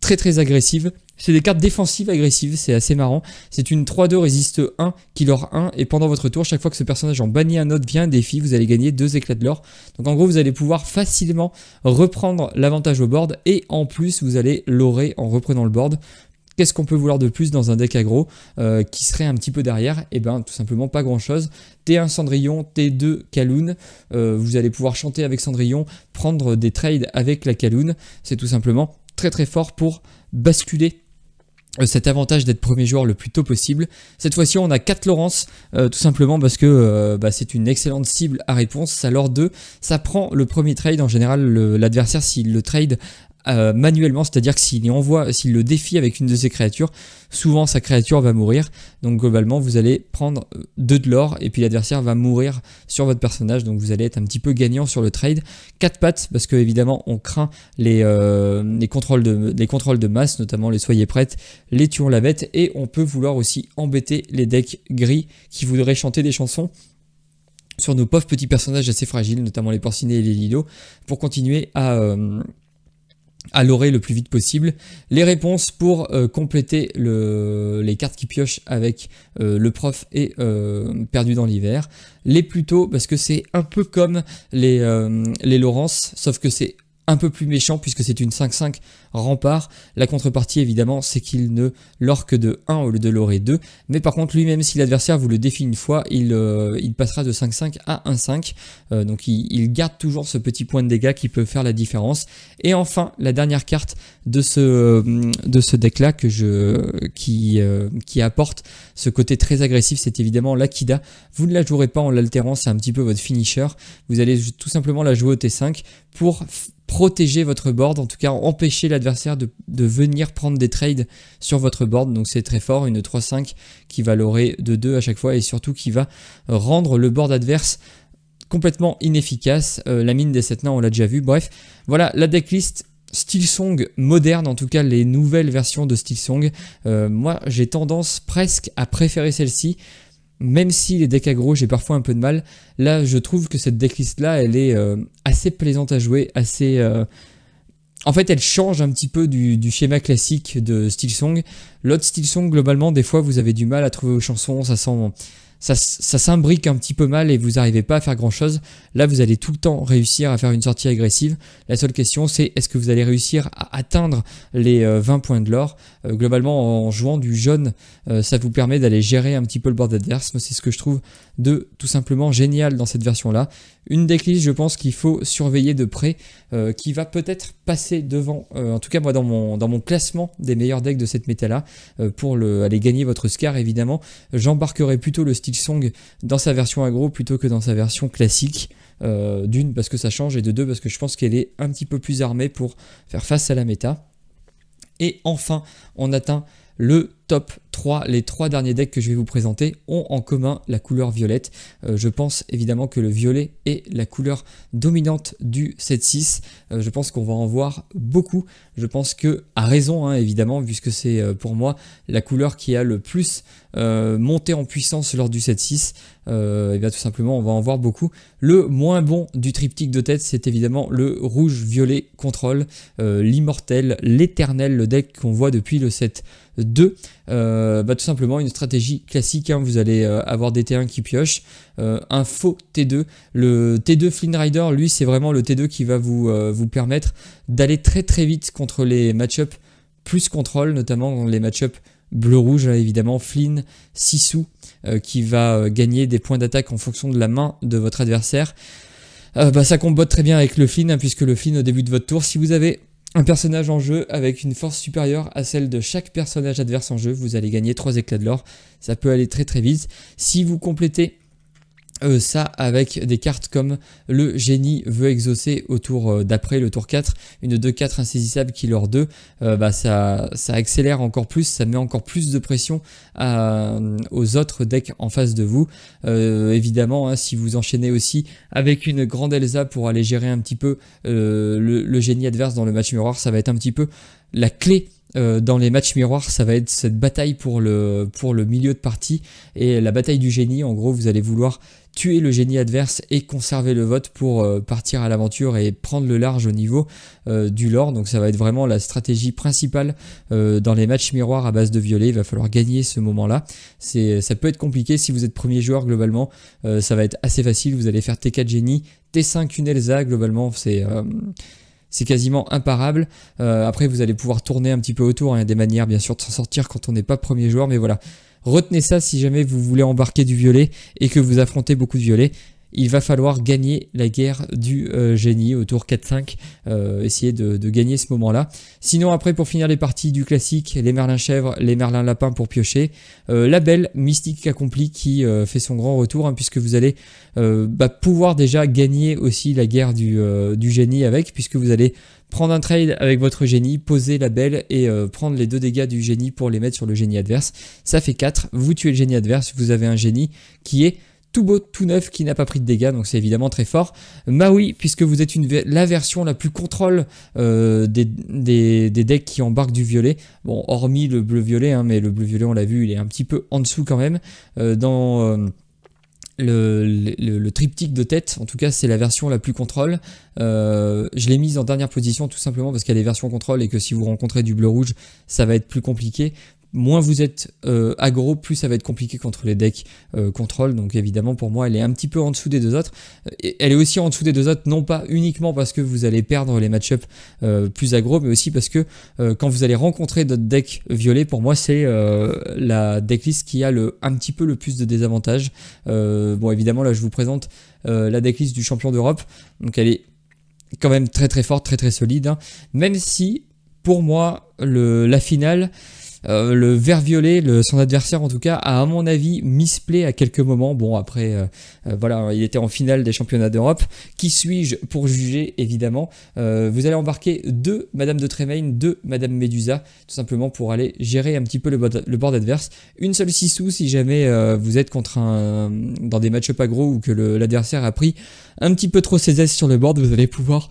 très très agressives. C'est des cartes défensives agressives, c'est assez marrant. C'est une 3-2 résiste 1, killer 1, et pendant votre tour, chaque fois que ce personnage en bannit un autre via un défi, vous allez gagner 2 éclats de l'or. Donc en gros, vous allez pouvoir facilement reprendre l'avantage au board, et en plus, vous allez l'aurer en reprenant le board. Qu'est-ce qu'on peut vouloir de plus dans un deck aggro qui serait un petit peu derrière? Et ben tout simplement pas grand chose. T1 Cendrillon, T2 Kaloun, vous allez pouvoir chanter avec Cendrillon, prendre des trades avec la Kaloun. C'est tout simplement très très fort pour basculer cet avantage d'être premier joueur le plus tôt possible. Cette fois-ci on a 4 Laurence, tout simplement parce que c'est une excellente cible à réponse. Ça lord 2, ça prend le premier trade. En général l'adversaire s'il le trade manuellement, c'est-à-dire que s'il le défie avec une de ses créatures, souvent sa créature va mourir. Donc globalement vous allez prendre 2 de l'or et puis l'adversaire va mourir sur votre personnage, donc vous allez être un petit peu gagnant sur le trade. 4 pattes parce que évidemment on craint les contrôles de masse, notamment les soyez prêtes, les tuons la bête, et on peut vouloir aussi embêter les decks gris qui voudraient chanter des chansons sur nos pauvres petits personnages assez fragiles, notamment les Porcinés et les Lilos, pour continuer à l'orer le plus vite possible. Les réponses pour compléter les cartes qui piochent avec le prof et perdu dans l'hiver. Les plus tôt parce que c'est un peu comme les Laurence, sauf que c'est un peu plus méchant puisque c'est une 5-5 rempart. La contrepartie évidemment c'est qu'il ne lore que de 1 au lieu de lorer 2, mais par contre lui-même si l'adversaire vous le défie une fois, il passera de 5-5 à 1-5, donc il garde toujours ce petit point de dégâts qui peut faire la différence. Et enfin la dernière carte de ce deck là qui apporte ce côté très agressif, c'est évidemment l'Akida. Vous ne la jouerez pas en l'altérant, c'est un petit peu votre finisher, vous allez tout simplement la jouer au T5 pour protéger votre board, en tout cas empêcher l'adversaire de venir prendre des trades sur votre board. Donc c'est très fort, une 3-5 qui va l'aurer de 2 à chaque fois et surtout qui va rendre le board adverse complètement inefficace. La mine des 7 nains on l'a déjà vu. Bref, voilà la decklist Steelsong moderne, en tout cas les nouvelles versions de Steelsong. Moi j'ai tendance presque à préférer celle-ci. Même si les decks aggro j'ai parfois un peu de mal, là je trouve que cette decklist là elle est assez plaisante à jouer, assez... En fait elle change un petit peu du schéma classique de Steelsong. L'autre Steelsong globalement des fois vous avez du mal à trouver vos chansons, ça s'imbrique un petit peu mal et vous n'arrivez pas à faire grand chose. Là vous allez tout le temps réussir à faire une sortie agressive. La seule question c'est est-ce que vous allez réussir à atteindre les 20 points de l'or. Globalement en jouant du jaune ça vous permet d'aller gérer un petit peu le board adverse. Moi c'est ce que je trouve de tout simplement génial dans cette version là. Une decklist je pense qu'il faut surveiller de près, qui va peut-être passer devant, en tout cas moi dans mon classement des meilleurs decks de cette méta là, pour aller gagner votre Scar évidemment. J'embarquerai plutôt le Steelsong dans sa version aggro plutôt que dans sa version classique. D'une, parce que ça change, et de deux, parce que je pense qu'elle est un petit peu plus armée pour faire face à la méta. Et enfin, on atteint le top 3. Les 3 derniers decks que je vais vous présenter ont en commun la couleur violette. Je pense évidemment que le violet est la couleur dominante du 7-6. Je pense qu'on va en voir beaucoup. Je pense que, à raison hein, évidemment, puisque c'est pour moi la couleur qui a le plus monté en puissance lors du 7-6. Et bien tout simplement on va en voir beaucoup. Le moins bon du triptyque de tête, c'est évidemment le rouge-violet contrôle, l'immortel, l'éternel, le deck qu'on voit depuis le 7-2. Tout simplement une stratégie classique, hein. Vous allez avoir des T1 qui piochent, un faux T2. Le T2 Flynn Rider, lui, c'est vraiment le T2 qui va vous permettre d'aller très très vite contre les match-up plus contrôle, notamment les match-up bleu-rouge, évidemment, Flynn, Sisu, qui va gagner des points d'attaque en fonction de la main de votre adversaire. Ça combote très bien avec le Flynn, hein, puisque le Flynn, au début de votre tour, si vous avez un personnage en jeu avec une force supérieure à celle de chaque personnage adverse en jeu, vous allez gagner 3 éclats de l'or. Ça peut aller très très vite. Si vous complétez ça avec des cartes comme le génie veut exaucer au tour d'après, le tour 4, une 2-4 insaisissable qui leur 2, ça accélère encore plus, ça met encore plus de pression aux autres decks en face de vous. Évidemment, hein, si vous enchaînez aussi avec une grande Elsa pour aller gérer un petit peu le génie adverse dans le match miroir, ça va être un petit peu la clé. Dans les matchs miroirs, ça va être cette bataille pour le milieu de partie, et la bataille du génie. En gros, vous allez vouloir tuer le génie adverse et conserver le vote pour partir à l'aventure et prendre le large au niveau du lore. Donc ça va être vraiment la stratégie principale dans les matchs miroirs à base de violet. Il va falloir gagner ce moment-là. Ça peut être compliqué si vous êtes premier joueur globalement. Ça va être assez facile. Vous allez faire T4 génie, T5 une Elsa. Globalement, c'est quasiment imparable. Après, vous allez pouvoir tourner un petit peu autour. Il y a des manières, bien sûr, de s'en sortir quand on n'est pas premier joueur. Mais voilà, retenez ça si jamais vous voulez embarquer du violet et que vous affrontez beaucoup de violet. Il va falloir gagner la guerre du génie au tour 4-5, essayer de gagner ce moment-là. Sinon après, pour finir les parties du classique, les merlins chèvres, les merlins lapins pour piocher, la belle mystique accomplie qui fait son grand retour, hein, puisque vous allez pouvoir déjà gagner aussi la guerre du génie avec, puisque vous allez prendre un trade avec votre génie, poser la belle et prendre les 2 dégâts du génie pour les mettre sur le génie adverse. Ça fait 4, vous tuez le génie adverse, vous avez un génie qui est tout beau, tout neuf, qui n'a pas pris de dégâts, donc c'est évidemment très fort. Maui, puisque vous êtes la version la plus contrôle des decks qui embarquent du violet, bon, hormis le bleu-violet, hein, mais le bleu-violet, on l'a vu, il est un petit peu en dessous quand même. Dans le triptyque de tête, en tout cas, c'est la version la plus contrôle. Je l'ai mise en dernière position tout simplement parce qu'elle est version contrôle et que si vous rencontrez du bleu-rouge, ça va être plus compliqué. Moins vous êtes aggro, plus ça va être compliqué contre les decks contrôle. Donc évidemment pour moi elle est un petit peu en dessous des 2 autres. Et elle est aussi en dessous des 2 autres, non pas uniquement parce que vous allez perdre les match-up plus aggro, mais aussi parce que quand vous allez rencontrer d'autres decks violets, pour moi c'est la decklist qui a un petit peu le plus de désavantages. Bon évidemment là je vous présente la decklist du champion d'Europe, donc elle est quand même très très forte, très très solide, hein. Même si pour moi la finale, le vert violet, son adversaire en tout cas, a à mon avis misplay à quelques moments. Bon après, voilà, il était en finale des championnats d'Europe. Qui suis-je pour juger, évidemment. Vous allez embarquer 2 Madame de Tremaine, 2 Madame Médusa, tout simplement pour aller gérer un petit peu le board adverse. Une seule Sisu si jamais vous êtes dans des match-up aggro ou que l'adversaire a pris un petit peu trop ses aises sur le board, vous allez pouvoir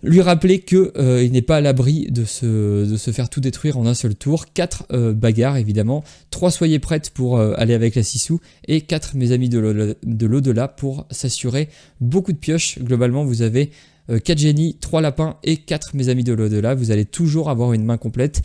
lui rappeler que il n'est pas à l'abri de se faire tout détruire en un seul tour. 4 bagarres évidemment, 3 soyez prêtes pour aller avec la Sisu, et 4 mes amis de l'au-delà pour s'assurer beaucoup de pioches. Globalement vous avez 4 génies, 3 lapins et 4 mes amis de l'au-delà. Vous allez toujours avoir une main complète.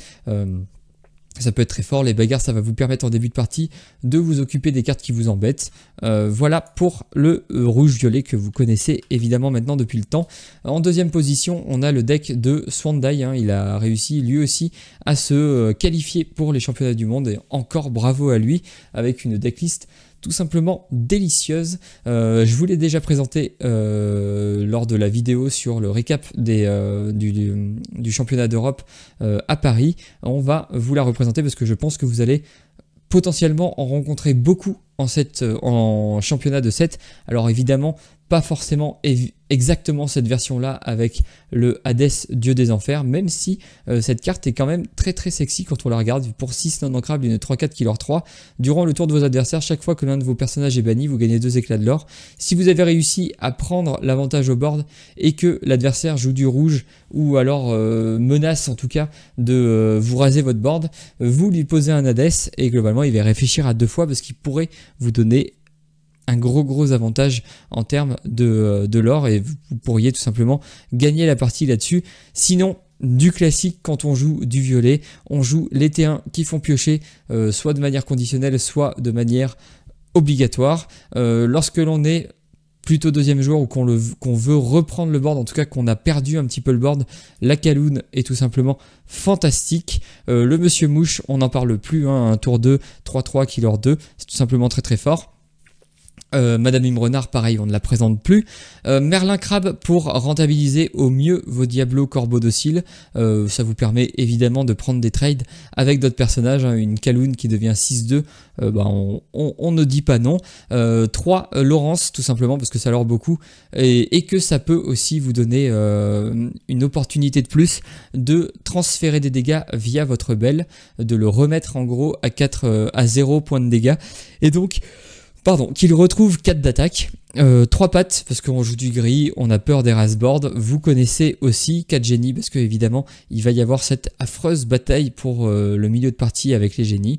Ça peut être très fort, les bagarres ça va vous permettre en début de partie de vous occuper des cartes qui vous embêtent. Voilà pour le rouge-violet que vous connaissez évidemment maintenant depuis le temps. En deuxième position on a le deck de Swandai, hein. Il a réussi lui aussi à se qualifier pour les championnats du monde et encore bravo à lui avec une decklist tout simplement délicieuse. Je vous l'ai déjà présenté lors de la vidéo sur le récap du championnat d'Europe à Paris. On va vous la représenter parce que je pense que vous allez potentiellement en rencontrer beaucoup en championnat de 7. Alors évidemment, pas forcément exactement cette version-là avec le Hades, Dieu des Enfers, même si cette carte est quand même très très sexy quand on la regarde. Pour 6 non ancrables, une 3-4 qui leur 3. Durant le tour de vos adversaires, chaque fois que l'un de vos personnages est banni, vous gagnez 2 éclats de l'or. Si vous avez réussi à prendre l'avantage au board et que l'adversaire joue du rouge ou alors menace en tout cas de vous raser votre board, vous lui posez un Hades et globalement il va réfléchir à 2 fois parce qu'il pourrait vous donner un gros avantage en termes de l'or et vous pourriez tout simplement gagner la partie là-dessus. Sinon, du classique, quand on joue du violet, on joue les T1 qui font piocher soit de manière conditionnelle, soit de manière obligatoire. Lorsque l'on est plutôt deuxième joueur ou qu'on veut reprendre le board, en tout cas qu'on a perdu un petit peu le board, la Kaloun est tout simplement fantastique. Le Monsieur Mouche, on n'en parle plus, hein, un tour 2, 3-3, killer 2, c'est tout simplement très fort. Madame Imrenard, pareil, on ne la présente plus. Merlin Crabe pour rentabiliser au mieux vos Diablos Corbeaux dociles. Ça vous permet évidemment de prendre des trades avec d'autres personnages. Hein, une Kaloun qui devient 6-2, on ne dit pas non. 3 Laurence, tout simplement parce que ça leur beaucoup et que ça peut aussi vous donner une opportunité de plus de transférer des dégâts via votre belle, de le remettre en gros à 0 points de dégâts. Et donc qu'il retrouve 4 d'attaque, 3 pattes parce qu'on joue du gris, on a peur des raseboards. Vous connaissez aussi 4 génies parce que évidemment il va y avoir cette affreuse bataille pour le milieu de partie avec les génies.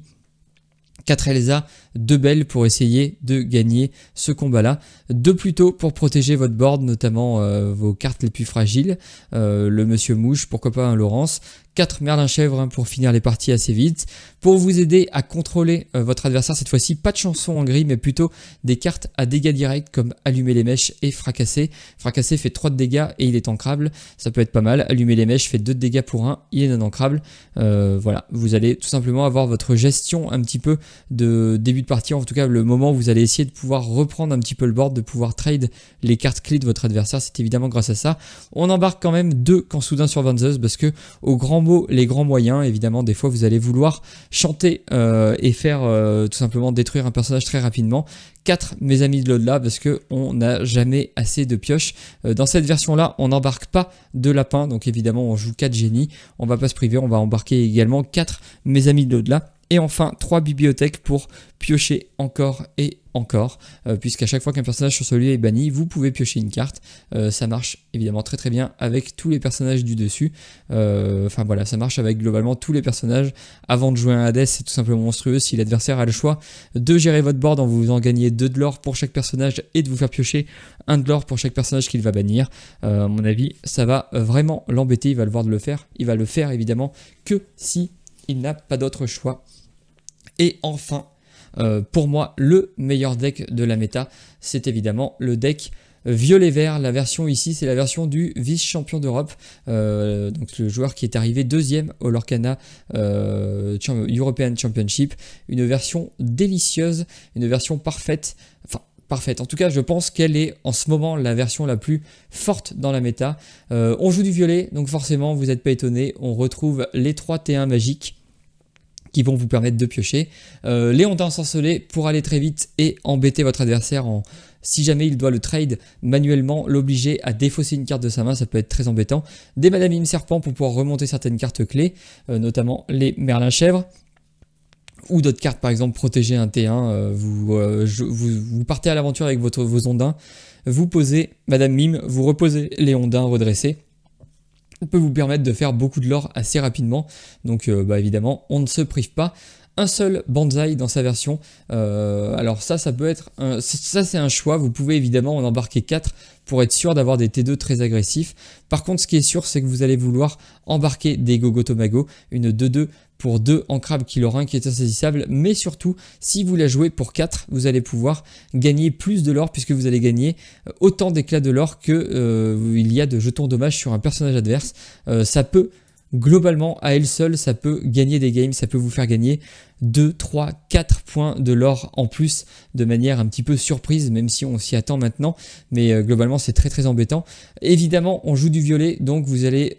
4 Elsa, 2 belles pour essayer de gagner ce combat-là. 2 plutôt pour protéger votre board, notamment vos cartes les plus fragiles. Le Monsieur Mouche, pourquoi pas un Laurence. 4 Merlin Chèvre hein, pour finir les parties assez vite. Pour vous aider à contrôler votre adversaire, cette fois-ci, pas de chanson en gris, mais plutôt des cartes à dégâts directs comme Allumer les mèches et Fracasser. Fracasser fait 3 de dégâts et il est ancrable. Ça peut être pas mal. Allumer les mèches fait 2 de dégâts pour 1, il est non ancrable. Voilà, vous allez tout simplement avoir votre gestion un petit peu de début de partie. En tout cas, le moment où vous allez essayer de pouvoir reprendre un petit peu le board, de pouvoir trade les cartes clés de votre adversaire. C'est évidemment grâce à ça. On embarque quand même 2 camps soudains sur Vanzeuse parce que au grand mot, les grands moyens, évidemment, des fois vous allez vouloir chanter et faire tout simplement détruire un personnage très rapidement. 4 mes amis de l'au-delà parce que on n'a jamais assez de pioches. Dans cette version là on n'embarque pas de lapin, donc évidemment on joue 4 génies, on va pas se priver, on va embarquer également 4 mes amis de l'au-delà. Et enfin 3 bibliothèques pour piocher encore et encore, puisqu'à chaque fois qu'un personnage sur celui-là est banni, vous pouvez piocher une carte. Ça marche évidemment très bien avec tous les personnages du dessus. Enfin voilà, ça marche avec globalement tous les personnages. Avant de jouer un Hades, c'est tout simplement monstrueux. Si l'adversaire a le choix de gérer votre board en vous en gagnez 2 de l'or pour chaque personnage et de vous faire piocher 1 de l'or pour chaque personnage qu'il va bannir, à mon avis, ça va vraiment l'embêter. Il va le voir de le faire. Il va le faire évidemment que si il n'a pas d'autre choix. Et enfin, pour moi, le meilleur deck de la méta, c'est évidemment le deck violet-vert. La version ici, c'est la version du vice-champion d'Europe, donc le joueur qui est arrivé 2e au Lorcana European Championship. Une version délicieuse, une version parfaite, enfin parfaite. En tout cas, je pense qu'elle est en ce moment la version la plus forte dans la méta. On joue du violet, donc forcément, vous n'êtes pas étonné, on retrouve les 3 T1 magiques qui vont vous permettre de piocher. Léontin ensorcelé pour aller très vite et embêter votre adversaire si jamais il doit le trade manuellement, l'obliger à défausser une carte de sa main, ça peut être très embêtant. Des Madame Mime Serpent pour pouvoir remonter certaines cartes clés, notamment les Merlin Chèvre. Ou d'autres cartes, par exemple, protéger un T1, vous partez à l'aventure avec vos ondins, vous posez Madame Mime, vous reposez les ondins redressés. Peut vous permettre de faire beaucoup de l'or assez rapidement, donc évidemment on ne se prive pas. Un seul Banzai dans sa version, alors ça peut être c'est un choix. Vous pouvez évidemment en embarquer 4 pour être sûr d'avoir des T2 très agressifs. Par contre, ce qui est sûr, c'est que vous allez vouloir embarquer des Gogo Tomago, une 2-2 pour 2 ancrables killer 1 qui est insaisissable, mais surtout, si vous la jouez pour 4, vous allez pouvoir gagner plus de l'or puisque vous allez gagner autant d'éclats de l'or que il y a de jetons dommages sur un personnage adverse. Ça peut, globalement, à elle seule, ça peut gagner des games, ça peut vous faire gagner 2, 3, 4 points de l'or en plus de manière un petit peu surprise, même si on s'y attend maintenant, mais globalement c'est très embêtant. Évidemment, on joue du violet, donc vous allez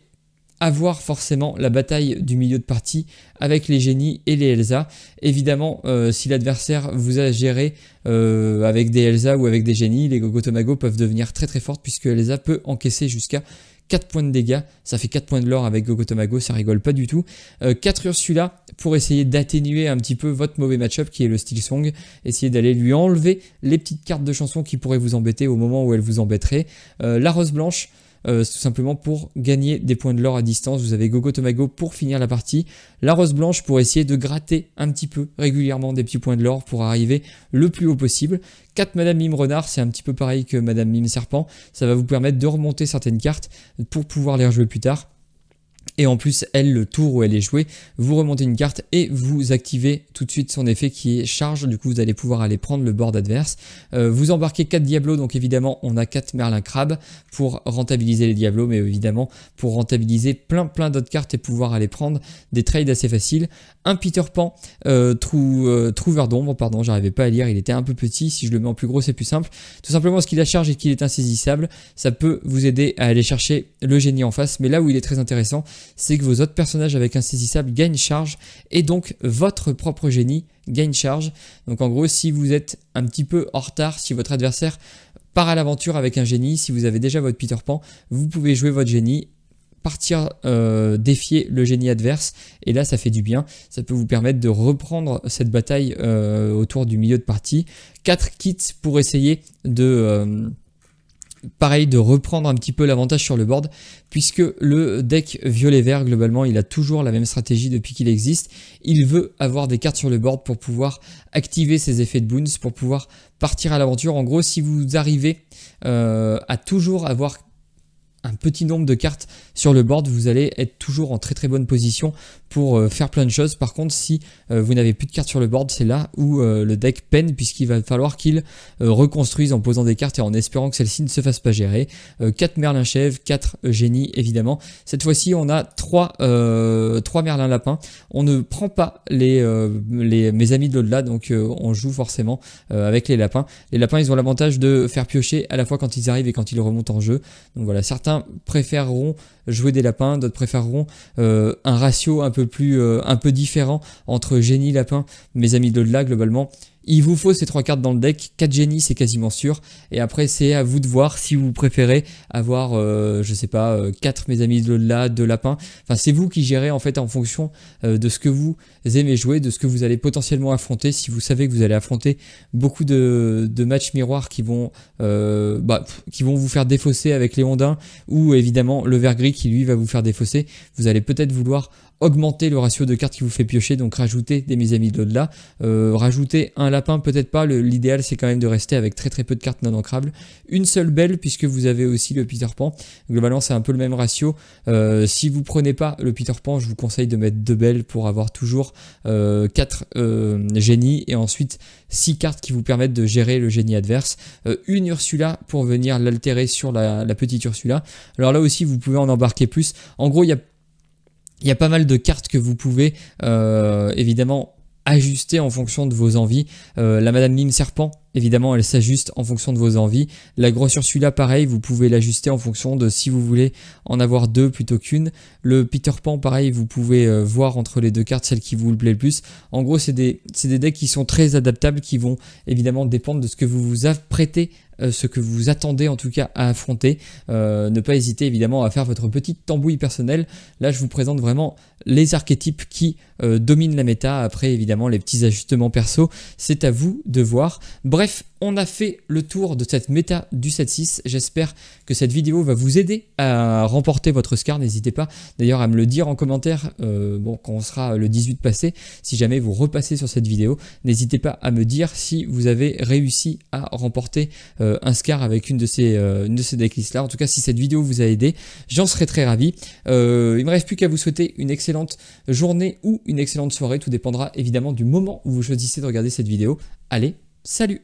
avoir forcément la bataille du milieu de partie avec les génies et les Elsa. Évidemment, si l'adversaire vous a géré avec des Elsa ou avec des génies, les Gogotomago peuvent devenir très très fortes puisque Elsa peut encaisser jusqu'à 4 points de dégâts, ça fait 4 points de l'or avec Gogotomago, ça rigole pas du tout. 4 Ursula pour essayer d'atténuer un petit peu votre mauvais match-up qui est le Steel Song, essayer d'aller lui enlever les petites cartes de chansons qui pourraient vous embêter au moment où elles vous embêteraient. La Rose Blanche, c'est tout simplement pour gagner des points de l'or à distance. Vous avez Gogotomago pour finir la partie. La Rose Blanche pour essayer de gratter un petit peu régulièrement des petits points de l'or pour arriver le plus haut possible. 4 Madame Mime Renard, c'est un petit peu pareil que Madame Mime Serpent. Ça va vous permettre de remonter certaines cartes pour pouvoir les rejouer plus tard. Et en plus, elle, le tour où elle est jouée, vous remontez une carte et vous activez tout de suite son effet qui est charge. Du coup, vous allez pouvoir aller prendre le board adverse. Vous embarquez 4 Diablos, donc évidemment, on a 4 Merlin Crabe pour rentabiliser les Diablos, mais évidemment, pour rentabiliser plein d'autres cartes et pouvoir aller prendre des trades assez faciles. Un Peter Pan, Trouveur d'ombre, pardon, j'arrivais pas à lire, il était un peu petit. Si je le mets en plus gros, c'est plus simple. Tout simplement, ce qu'il a charge et qu'il est insaisissable, ça peut vous aider à aller chercher le génie en face. Mais là où il est très intéressant, c'est que vos autres personnages avec insaisissable gagnent charge et donc votre propre génie gagne charge. Donc en gros, si vous êtes un petit peu en retard, si votre adversaire part à l'aventure avec un génie, si vous avez déjà votre Peter Pan, vous pouvez jouer votre génie, partir défier le génie adverse et là ça fait du bien, ça peut vous permettre de reprendre cette bataille autour du milieu de partie. 4 kits pour essayer de pareil, de reprendre un petit peu l'avantage sur le board, puisque le deck violet-vert, globalement, il a toujours la même stratégie depuis qu'il existe. Il veut avoir des cartes sur le board pour pouvoir activer ses effets de boons, pour pouvoir partir à l'aventure. En gros, si vous arrivez à toujours avoir un petit nombre de cartes sur le board, vous allez être toujours en très bonne position pour faire plein de choses. Par contre, si vous n'avez plus de cartes sur le board, c'est là où le deck peine, puisqu'il va falloir qu'il reconstruise en posant des cartes et en espérant que celles-ci ne se fassent pas gérer. 4 Merlin Chèvre, 4 génies évidemment. Cette fois-ci, on a 3 Merlin Lapin. On ne prend pas mes amis de l'au-delà, donc on joue forcément avec les lapins. Les lapins, ils ont l'avantage de faire piocher à la fois quand ils arrivent et quand ils remontent en jeu. Donc voilà, certains préféreront jouer des lapins, d'autres préféreront un ratio un peu différent entre génie lapin, mes amis de l'au-delà. Globalement, il vous faut ces 3 cartes dans le deck. 4 génies, c'est quasiment sûr, et après c'est à vous de voir si vous préférez avoir je sais pas 4 mes amis de l'au-delà, 2 lapins. Enfin, c'est vous qui gérez en fait en fonction de ce que vous aimez jouer, de ce que vous allez potentiellement affronter. Si vous savez que vous allez affronter beaucoup de matchs miroirs qui vont vous faire défausser avec les ondins, ou évidemment le vert gris qui lui va vous faire défausser, vous allez peut-être vouloir augmenter le ratio de cartes qui vous fait piocher, donc rajouter des mes amis de l'au-delà, rajouter un lapin, peut-être pas, l'idéal c'est quand même de rester avec très peu de cartes non ancrables, une seule belle puisque vous avez aussi le Peter Pan. Globalement c'est un peu le même ratio. Si vous prenez pas le Peter Pan, je vous conseille de mettre 2 belles pour avoir toujours 4 génies et ensuite 6 cartes qui vous permettent de gérer le génie adverse, une Ursula pour venir l'altérer sur la petite Ursula. Alors là aussi vous pouvez en embarquer plus. En gros, il y a pas mal de cartes que vous pouvez évidemment ajuster en fonction de vos envies. La Madame Mime Serpent, évidemment, elle s'ajuste en fonction de vos envies. La grosse Ursula, pareil, vous pouvez l'ajuster en fonction de si vous voulez en avoir 2 plutôt qu'une. Le Peter Pan, pareil, vous pouvez voir entre les 2 cartes celle qui vous plaît le plus. En gros, c'est des decks qui sont très adaptables, qui vont évidemment dépendre de ce que vous vous apprêtez, ce que vous attendez en tout cas à affronter. Ne pas hésiter évidemment à faire votre petite tambouille personnelle. Là, je vous présente vraiment les archétypes qui dominent la méta. Après, évidemment, les petits ajustements perso, c'est à vous de voir. Bref, on a fait le tour de cette méta du 7-6. J'espère que cette vidéo va vous aider à remporter votre Scar. N'hésitez pas d'ailleurs à me le dire en commentaire quand on sera le 18 passé. Si jamais vous repassez sur cette vidéo, n'hésitez pas à me dire si vous avez réussi à remporter un Scar avec une de ces decklists là. En tout cas, si cette vidéo vous a aidé, j'en serais très ravi. Il me reste plus qu'à vous souhaiter une excellente journée ou une excellente soirée. Tout dépendra évidemment du moment où vous choisissez de regarder cette vidéo. Allez, salut!